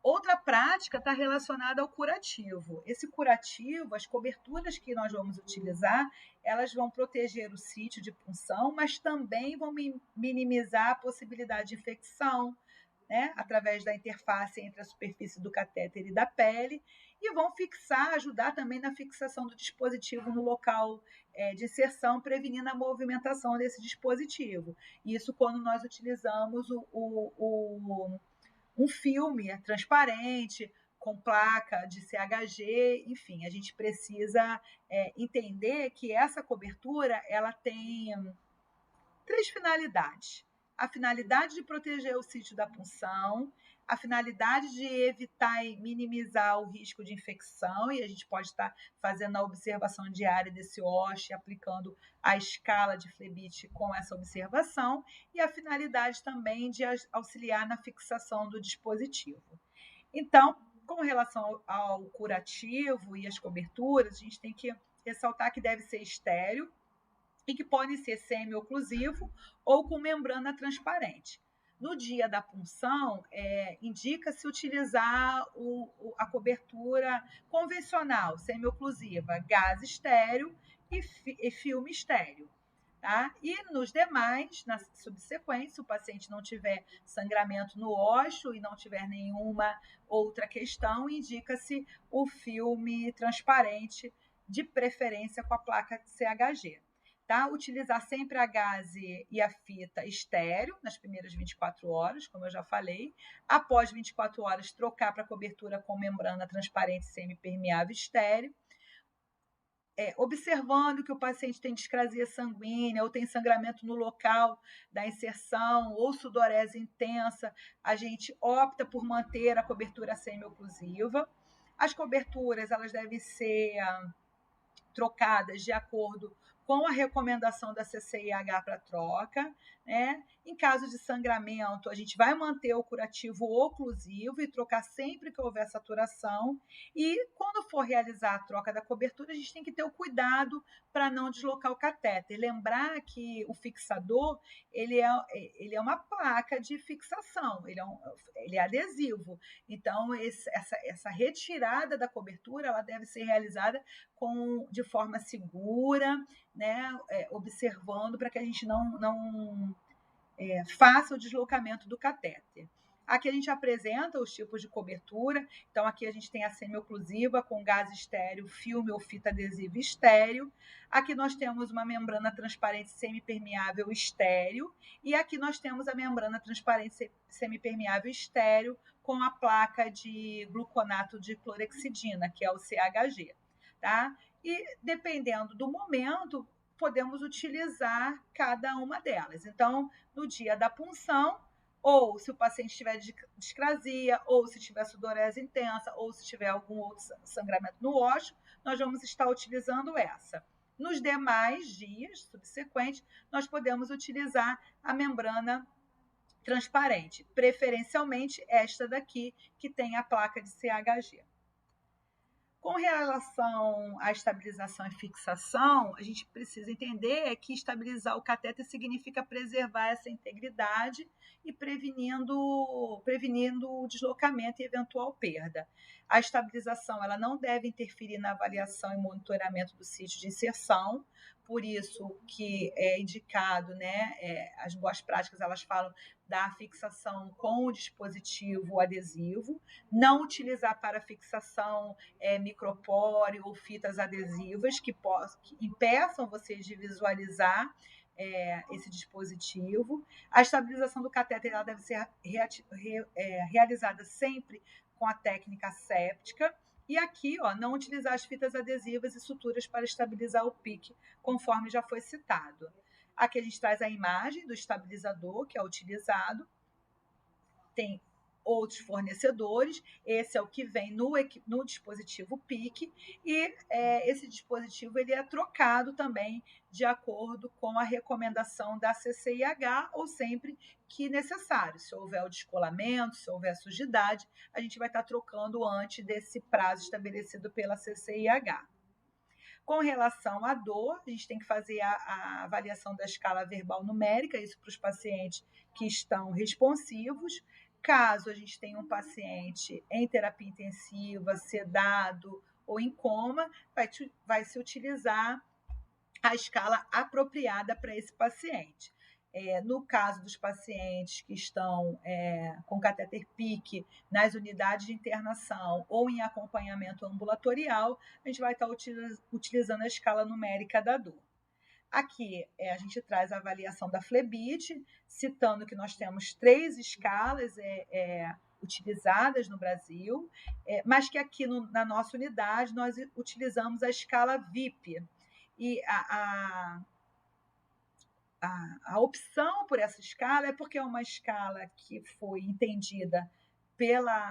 Outra prática está relacionada ao curativo. Esse curativo, as coberturas que nós vamos utilizar, elas vão proteger o sítio de punção, mas também vão minimizar a possibilidade de infecção, né, através da interface entre a superfície do catéter e da pele, e vão ajudar também na fixação do dispositivo no local de inserção, prevenindo a movimentação desse dispositivo. Isso quando nós utilizamos um filme transparente, com placa de CHG, enfim, a gente precisa entender que essa cobertura ela tem 3 finalidades. A finalidade de proteger o sítio da punção, a finalidade de evitar e minimizar o risco de infecção, e a gente pode estar fazendo a observação diária desse OSH, aplicando a escala de Flebit com essa observação, e a finalidade também de auxiliar na fixação do dispositivo. Então, com relação ao curativo e as coberturas, a gente tem que ressaltar que deve ser estéril, e que podem ser semi-oclusivo ou com membrana transparente. No dia da punção, indica-se utilizar a cobertura convencional, semi-oclusiva, gás estéreo e filme estéreo. Tá? E nos demais, na subsequência, se o paciente não tiver sangramento no ósseo e não tiver nenhuma outra questão, indica-se o filme transparente, de preferência com a placa CHG. Tá? Utilizar sempre a gaze e a fita estéreo nas primeiras 24 horas, como eu já falei. Após 24 horas, trocar para cobertura com membrana transparente semipermeável estéreo. Observando que o paciente tem discrasia sanguínea ou tem sangramento no local da inserção ou sudorese intensa, a gente opta por manter a cobertura semi-oclusiva. As coberturas elas devem ser trocadas de acordo com a recomendação da CCIH para troca, né? Em caso de sangramento, a gente vai manter o curativo oclusivo e trocar sempre que houver saturação. E quando for realizar a troca da cobertura, a gente tem que ter o cuidado para não deslocar o catéter. Lembrar que o fixador ele é uma placa de fixação, ele é adesivo. Então, essa retirada da cobertura ela deve ser realizada de forma segura, né, observando para que a gente não faça o deslocamento do catéter. Aqui a gente apresenta os tipos de cobertura. Então, aqui a gente tem a semi-oclusiva com gás estéreo, filme ou fita adesiva estéreo. Aqui nós temos uma membrana transparente semipermeável estéreo. E aqui nós temos a membrana transparente semipermeável estéreo com a placa de gluconato de clorexidina, que é o CHG. Tá? E, dependendo do momento, podemos utilizar cada uma delas. Então, no dia da punção, ou se o paciente tiver discrasia, ou se tiver sudorese intensa, ou se tiver algum outro sangramento no ósseo, nós vamos estar utilizando essa. Nos demais dias subsequentes, nós podemos utilizar a membrana transparente, preferencialmente esta daqui, que tem a placa de CHG. Com relação à estabilização e fixação, a gente precisa entender que estabilizar o catéter significa preservar essa integridade e prevenindo o deslocamento e eventual perda. A estabilização ela não deve interferir na avaliação e monitoramento do sítio de inserção, por isso que é indicado, né, as boas práticas elas falam da fixação com o dispositivo adesivo, não utilizar para fixação micropore ou fitas adesivas que impeçam vocês de visualizar esse dispositivo. A estabilização do catéter ela deve ser realizada sempre com a técnica séptica. E aqui, não utilizar as fitas adesivas e suturas para estabilizar o PICC, conforme já foi citado. Aqui a gente traz a imagem do estabilizador que é utilizado. tem outros fornecedores, esse é o que vem no dispositivo PIC, e esse dispositivo ele é trocado também de acordo com a recomendação da CCIH, ou sempre que necessário. Se houver o descolamento, se houver sujidade, a gente vai estar trocando antes desse prazo estabelecido pela CCIH. Com relação à dor, a gente tem que fazer a avaliação da escala verbal numérica, isso para os pacientes que estão responsivos. Caso a gente tenha um paciente em terapia intensiva, sedado ou em coma, vai se utilizar a escala apropriada para esse paciente. No caso dos pacientes que estão com catéter PIC nas unidades de internação ou em acompanhamento ambulatorial, a gente vai estar utilizando a escala numérica da dor. Aqui a gente traz a avaliação da Flebit, citando que nós temos 3 escalas utilizadas no Brasil, mas que aqui na nossa unidade nós utilizamos a escala VIP. E a opção por essa escala é porque é uma escala que foi entendida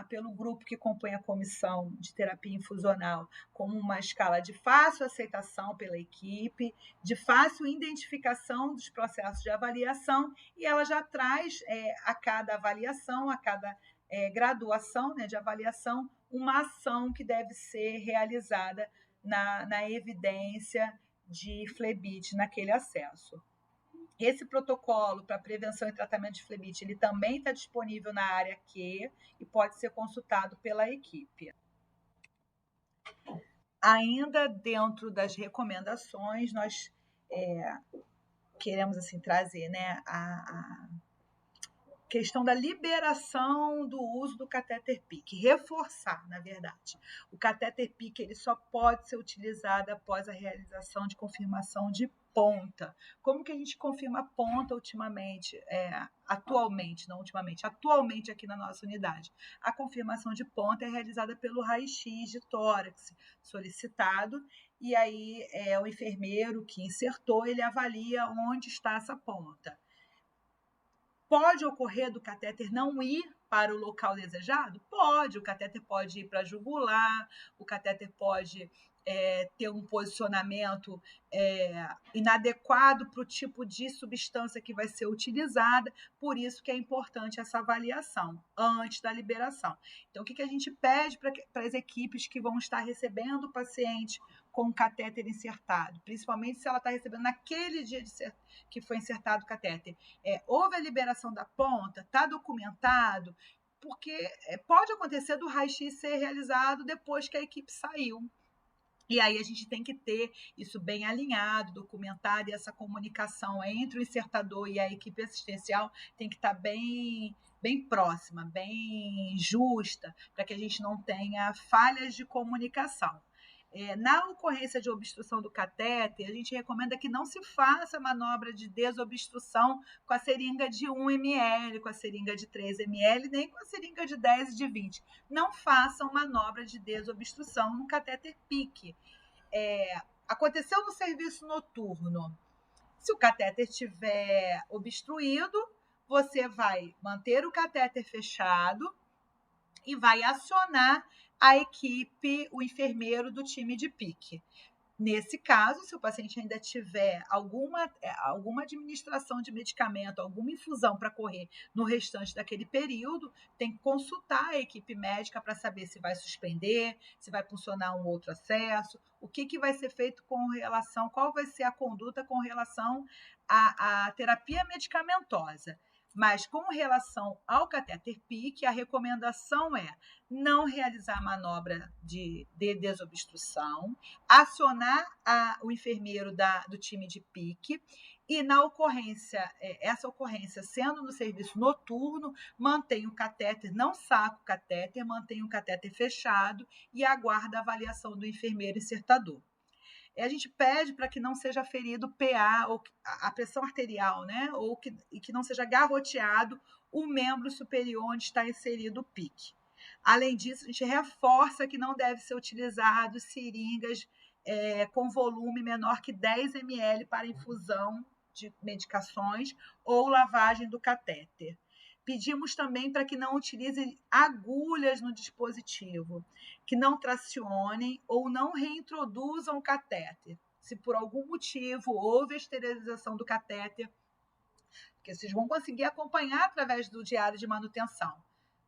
pelo grupo que compõe a comissão de terapia infusional como uma escala de fácil aceitação pela equipe, de fácil identificação dos processos de avaliação, e ela já traz a cada avaliação, a cada graduação, né, de avaliação, uma ação que deve ser realizada na evidência de Flebit naquele acesso. Esse protocolo para prevenção e tratamento de Flebit, ele também está disponível na área Q e pode ser consultado pela equipe. Ainda dentro das recomendações, nós queremos assim trazer, né, a questão da liberação do uso do catéter PIC, reforçar, na verdade. O catéter PIC ele só pode ser utilizado após a realização de confirmação de ponta. Como que a gente confirma ponta atualmente, não ultimamente, atualmente aqui na nossa unidade? A confirmação de ponta é realizada pelo raio-x de tórax solicitado, e aí o enfermeiro que insertou, ele avalia onde está essa ponta. Pode ocorrer do catéter não ir para o local desejado? Pode, o catéter pode ir para a jugular, o catéter pode ter um posicionamento inadequado para o tipo de substância que vai ser utilizada, por isso que é importante essa avaliação antes da liberação. Então, o que a gente pede para as equipes que vão estar recebendo o paciente com catéter insertado, principalmente se ela está recebendo naquele dia que foi insertado o catéter? Houve a liberação da ponta, está documentado, porque pode acontecer do raio-x ser realizado depois que a equipe saiu. E aí a gente tem que ter isso bem alinhado, documentado, e essa comunicação entre o insertador e a equipe assistencial tem que estar bem próxima, bem justa, para que a gente não tenha falhas de comunicação. Na ocorrência de obstrução do catéter, a gente recomenda que não se faça manobra de desobstrução com a seringa de 1 ml, com a seringa de 3 ml, nem com a seringa de 10 e de 20. Não façam manobra de desobstrução no catéter PIC. Aconteceu no serviço noturno. Se o catéter estiver obstruído, você vai manter o catéter fechado e vai acionar a equipe, o enfermeiro do time de PIC. Nesse caso, se o paciente ainda tiver alguma administração de medicamento, alguma infusão para correr no restante daquele período, tem que consultar a equipe médica para saber se vai suspender, se vai funcionar um outro acesso, o que vai ser feito com relação, qual vai ser a conduta com relação à terapia medicamentosa. Mas com relação ao catéter PIC, a recomendação é não realizar manobra de desobstrução, acionar o enfermeiro do time de PIC, e na ocorrência, essa ocorrência sendo no serviço noturno, mantém o catéter, não saca o catéter, mantém o catéter fechado e aguarda a avaliação do enfermeiro insertador. A gente pede para que não seja ferido PA, ou a pressão arterial, né? E que não seja garroteado o membro superior onde está inserido o PIC. Além disso, a gente reforça que não deve ser utilizado seringas com volume menor que 10 ml para infusão de medicações ou lavagem do catéter. Pedimos também para que não utilize agulhas no dispositivo, que não tracionem ou não reintroduzam o catéter. Se por algum motivo houve a esterilização do catéter, porque vocês vão conseguir acompanhar através do diário de manutenção.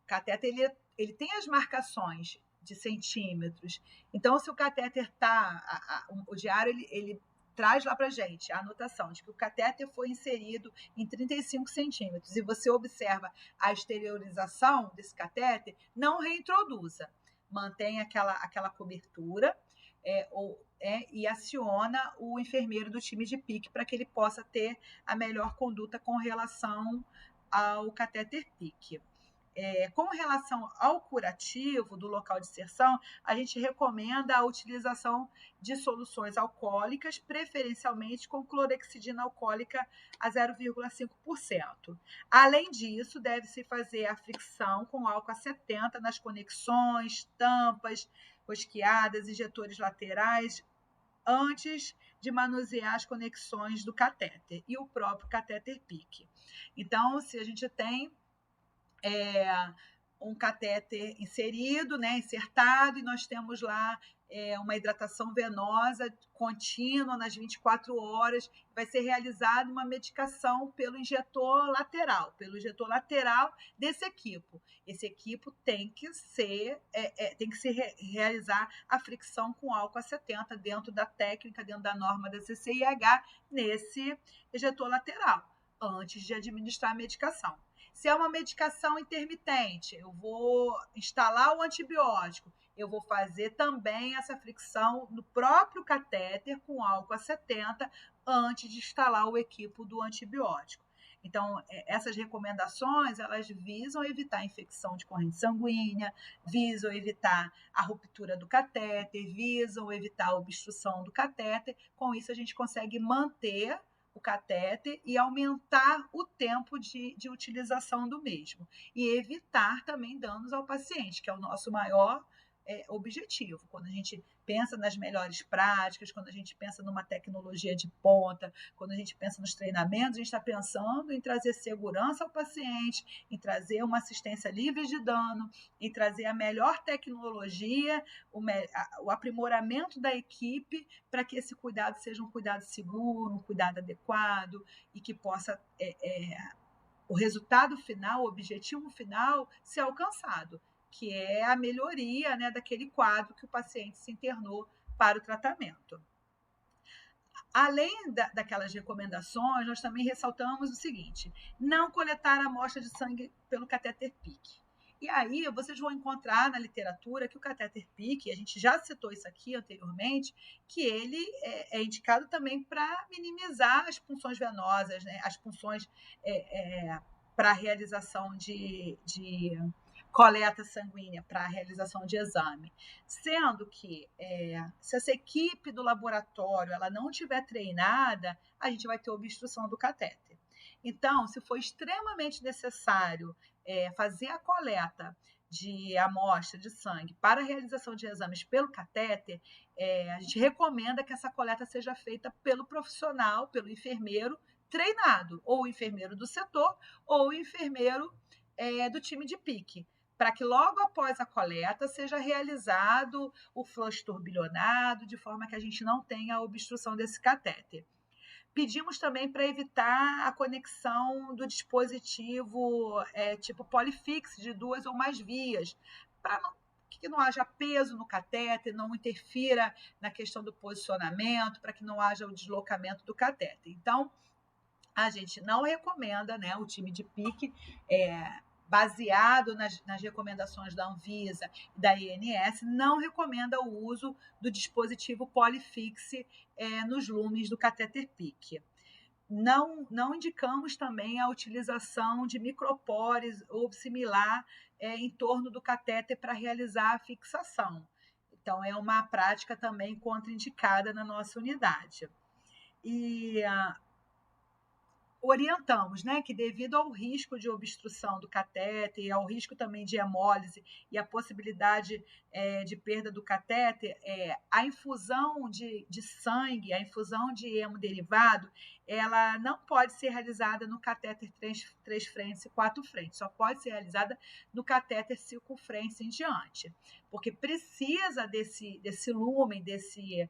O catéter ele tem as marcações de centímetros. Então, se o catéter está... O diário ele traz lá para a gente a anotação de que o catéter foi inserido em 35 centímetros e você observa a esterilização desse catéter, não reintroduza. Mantém aquela cobertura e aciona o enfermeiro do time de PIC para que ele possa ter a melhor conduta com relação ao catéter PIC. Com relação ao curativo do local de inserção, a gente recomenda a utilização de soluções alcoólicas, preferencialmente com clorexidina alcoólica a 0,5%. Além disso, deve-se fazer a fricção com álcool a 70 nas conexões, tampas, rosqueadas, injetores laterais, antes de manusear as conexões do catéter e o próprio catéter PIC. Então, se a gente tem um catéter inserido, né, insertado, e nós temos lá uma hidratação venosa contínua nas 24 horas, vai ser realizada uma medicação pelo injetor lateral desse equipo. Esse equipo tem que realizar a fricção com álcool a 70 dentro da técnica, dentro da norma da CCIH, nesse injetor lateral, antes de administrar a medicação. Se é uma medicação intermitente, eu vou instalar o antibiótico, eu vou fazer também essa fricção no próprio catéter com álcool a 70 antes de instalar o equipo do antibiótico. Então, essas recomendações, elas visam evitar a infecção de corrente sanguínea, visam evitar a ruptura do catéter, visam evitar a obstrução do catéter. Com isso, a gente consegue manter o catéter e aumentar o tempo de utilização do mesmo. E evitar também danos ao paciente, que é o nosso maior objetivo. Quando a gente pensa nas melhores práticas, quando a gente pensa numa tecnologia de ponta, quando a gente pensa nos treinamentos, a gente está pensando em trazer segurança ao paciente, em trazer uma assistência livre de dano, em trazer a melhor tecnologia, o aprimoramento da equipe para que esse cuidado seja um cuidado seguro, um cuidado adequado e que possa o resultado final, o objetivo final ser alcançado, que é a melhoria, né, daquele quadro que o paciente se internou para o tratamento. Além daquelas recomendações, nós também ressaltamos o seguinte: não coletar a amostra de sangue pelo catéter PIC. E aí vocês vão encontrar na literatura que o catéter PIC, a gente já citou isso aqui anteriormente, que ele é indicado também para minimizar as punções venosas, né, as punções para a realização de coleta sanguínea para a realização de exame, sendo que se essa equipe do laboratório ela não estiver treinada, a gente vai ter obstrução do catéter. Então, se for extremamente necessário fazer a coleta de amostra de sangue para a realização de exames pelo catéter, a gente recomenda que essa coleta seja feita pelo profissional, pelo enfermeiro treinado, ou o enfermeiro do setor, ou o enfermeiro do time de PIC, para que logo após a coleta seja realizado o fluxo turbilhonado, de forma que a gente não tenha a obstrução desse catéter. Pedimos também para evitar a conexão do dispositivo tipo Polyfix, de 2 ou mais vias, para que não haja peso no catéter, não interfira na questão do posicionamento, para que não haja o deslocamento do catéter. Então, a gente não recomenda, né, o time de PIC, baseado nas recomendações da Anvisa e da INS, não recomenda o uso do dispositivo Polyfix nos lumes do catéter PIC. Não indicamos também a utilização de micropores ou similar em torno do catéter para realizar a fixação. Então, é uma prática também contraindicada na nossa unidade. E orientamos, né, que devido ao risco de obstrução do catéter e ao risco também de hemólise e a possibilidade de perda do catéter, a infusão de sangue, a infusão de hemoderivado, ela não pode ser realizada no catéter 3 frentes e 4 frentes, só pode ser realizada no catéter 5 frentes em diante, porque precisa desse lumen, desse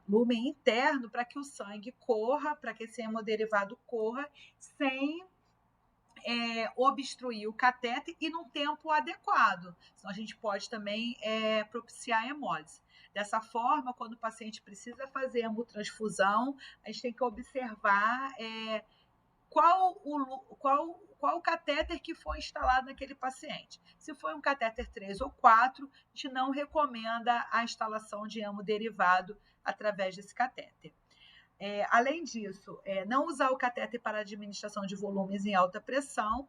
lumen interno para que o sangue corra, para que esse hemoderivado corra sem obstruir o catéter e num tempo adequado. Senão a gente pode também propiciar hemólise. Dessa forma, quando o paciente precisa fazer hemotransfusão, a gente tem que observar qual o catéter que foi instalado naquele paciente. Se foi um catéter 3 ou 4, a gente não recomenda a instalação de hemoderivado através desse catéter. Além disso, não usar o catéter para administração de volumes em alta pressão,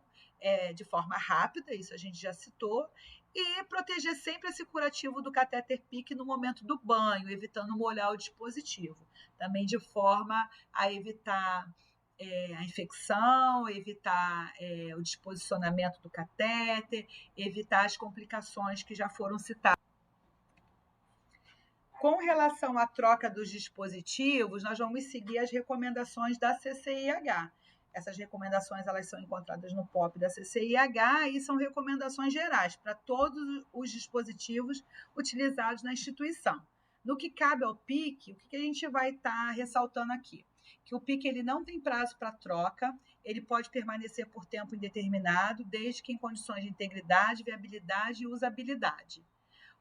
de forma rápida, isso a gente já citou, e proteger sempre esse curativo do catéter PICC no momento do banho, evitando molhar o dispositivo, também de forma a evitar a infecção, evitar o desposicionamento do catéter, evitar as complicações que já foram citadas. Com relação à troca dos dispositivos, nós vamos seguir as recomendações da CCIH. Essas recomendações elas são encontradas no POP da CCIH e são recomendações gerais para todos os dispositivos utilizados na instituição. No que cabe ao PICC, o que a gente vai estar ressaltando aqui? Que o PICC ele não tem prazo para troca, ele pode permanecer por tempo indeterminado, desde que em condições de integridade, viabilidade e usabilidade.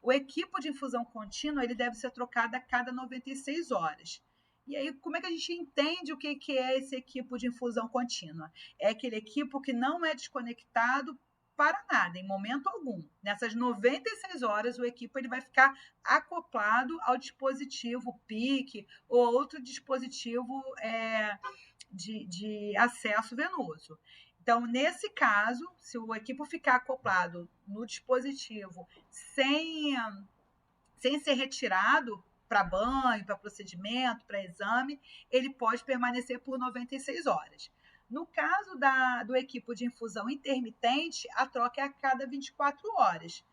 O equipo de infusão contínua ele deve ser trocado a cada 96 horas. E aí, como é que a gente entende o que é esse equipo de infusão contínua? É aquele equipo que não é desconectado para nada, em momento algum. Nessas 96 horas, o equipo ele vai ficar acoplado ao dispositivo PICC ou outro dispositivo de acesso venoso. Então, nesse caso, se o equipo ficar acoplado no dispositivo sem ser retirado para banho, para procedimento, para exame, ele pode permanecer por 96 horas. No caso do equipo de infusão intermitente, a troca é a cada 24 horas.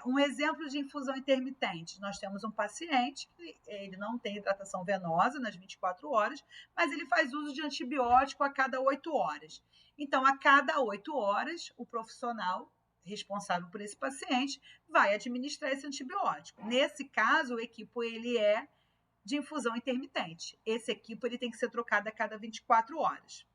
Um exemplo de infusão intermitente, nós temos um paciente que ele não tem hidratação venosa nas 24 horas, mas ele faz uso de antibiótico a cada 8 horas. Então, a cada 8 horas, o profissional responsável por esse paciente vai administrar esse antibiótico. Nesse caso, o equipo ele é de infusão intermitente. Esse equipo ele tem que ser trocado a cada 24 horas.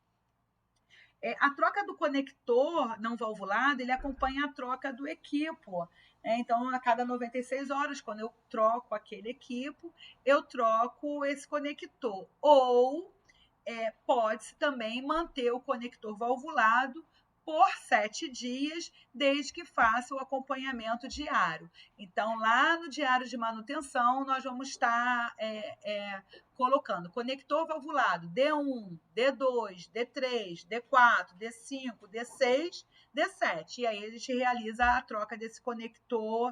A troca do conector não valvulado, ele acompanha a troca do equipo. Então, a cada 96 horas, quando eu troco aquele equipo, eu troco esse conector. Ou pode-se também manter o conector valvulado por 7 dias, desde que faça o acompanhamento diário. Então, lá no diário de manutenção, nós vamos estar colocando conector valvulado D1, D2, D3, D4, D5, D6, D7. E aí a gente realiza a troca desse conector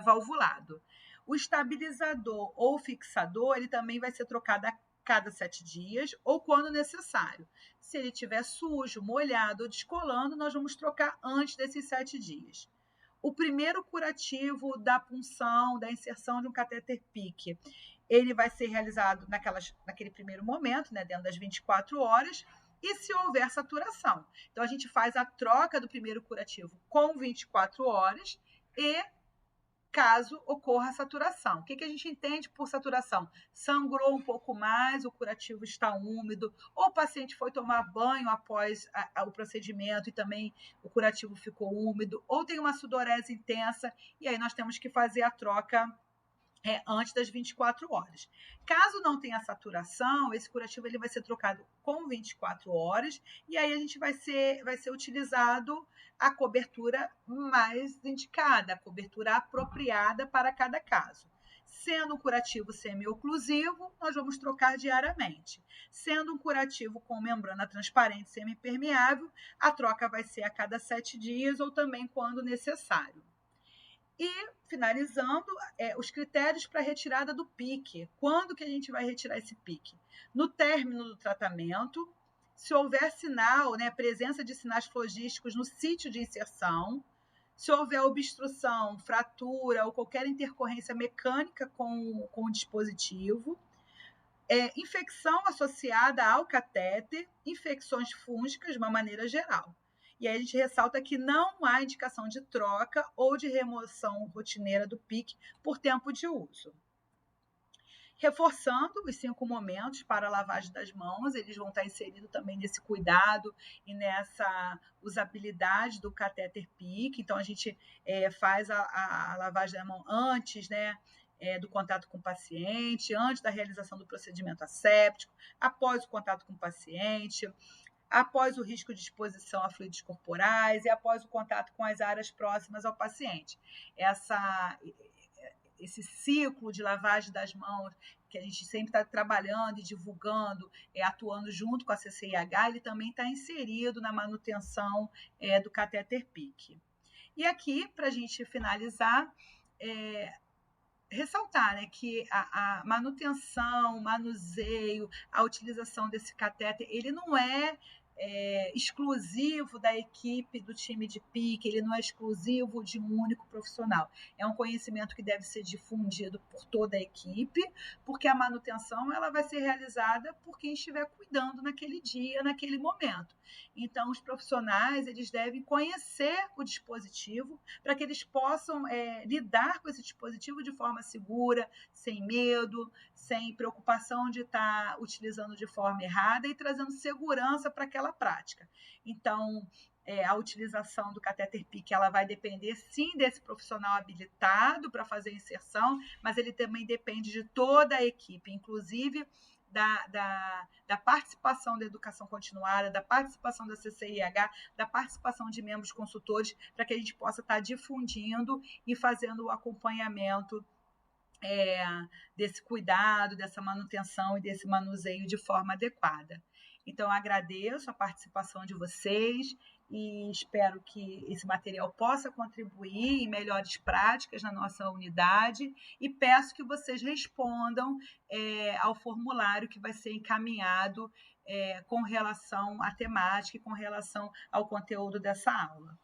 valvulado. O estabilizador ou fixador, ele também vai ser trocado a cada 7 dias ou quando necessário. Se ele estiver sujo, molhado ou descolando, nós vamos trocar antes desses 7 dias. O primeiro curativo da punção, da inserção de um catéter PICC, ele vai ser realizado naquele primeiro momento, né, dentro das 24 horas, e se houver saturação. Então, a gente faz a troca do primeiro curativo com 24 horas e caso ocorra saturação. O que a gente entende por saturação? Sangrou um pouco mais, o curativo está úmido, ou o paciente foi tomar banho após o procedimento e também o curativo ficou úmido, ou tem uma sudorese intensa, e aí nós temos que fazer a troca antes das 24 horas. Caso não tenha saturação, esse curativo ele vai ser trocado com 24 horas e aí a gente vai ser utilizado a cobertura mais indicada, a cobertura apropriada para cada caso. Sendo um curativo semi-oclusivo, nós vamos trocar diariamente. Sendo um curativo com membrana transparente semi-permeável, a troca vai ser a cada 7 dias ou também quando necessário. E, finalizando, os critérios para retirada do PIC. Quando que a gente vai retirar esse PIC? No término do tratamento, se houver sinal, né, presença de sinais flogísticos no sítio de inserção, se houver obstrução, fratura ou qualquer intercorrência mecânica com o dispositivo, infecção associada ao catéter, infecções fúngicas de uma maneira geral. E aí a gente ressalta que não há indicação de troca ou de remoção rotineira do PIC por tempo de uso. Reforçando os 5 momentos para a lavagem das mãos, eles vão estar inseridos também nesse cuidado e nessa usabilidade do catéter PIC. Então, a gente faz a lavagem da mão antes, né, do contato com o paciente, antes da realização do procedimento asséptico, após o contato com o paciente, após o risco de exposição a fluidos corporais e após o contato com as áreas próximas ao paciente. Esse ciclo de lavagem das mãos, que a gente sempre está trabalhando e divulgando, atuando junto com a CCIH, ele também está inserido na manutenção do catéter PIC. E aqui, para a gente finalizar, ressaltar, né, que a manutenção, o manuseio, a utilização desse catéter, ele não é exclusivo da equipe do time de PIC, ele não é exclusivo de um único profissional. É um conhecimento que deve ser difundido por toda a equipe, porque a manutenção ela vai ser realizada por quem estiver cuidando naquele dia, naquele momento. Então, os profissionais eles devem conhecer o dispositivo para que eles possam lidar com esse dispositivo de forma segura, sem medo, sem preocupação de estar utilizando de forma errada e trazendo segurança para aquela prática. Então, a utilização do catéter PIC ela vai depender, sim, desse profissional habilitado para fazer a inserção, mas ele também depende de toda a equipe, inclusive da participação da educação continuada, da participação da CCIH, da participação de membros consultores, para que a gente possa estar difundindo e fazendo o acompanhamento desse cuidado, dessa manutenção e desse manuseio de forma adequada. Então, agradeço a participação de vocês e espero que esse material possa contribuir em melhores práticas na nossa unidade e peço que vocês respondam ao formulário que vai ser encaminhado com relação à temática e com relação ao conteúdo dessa aula.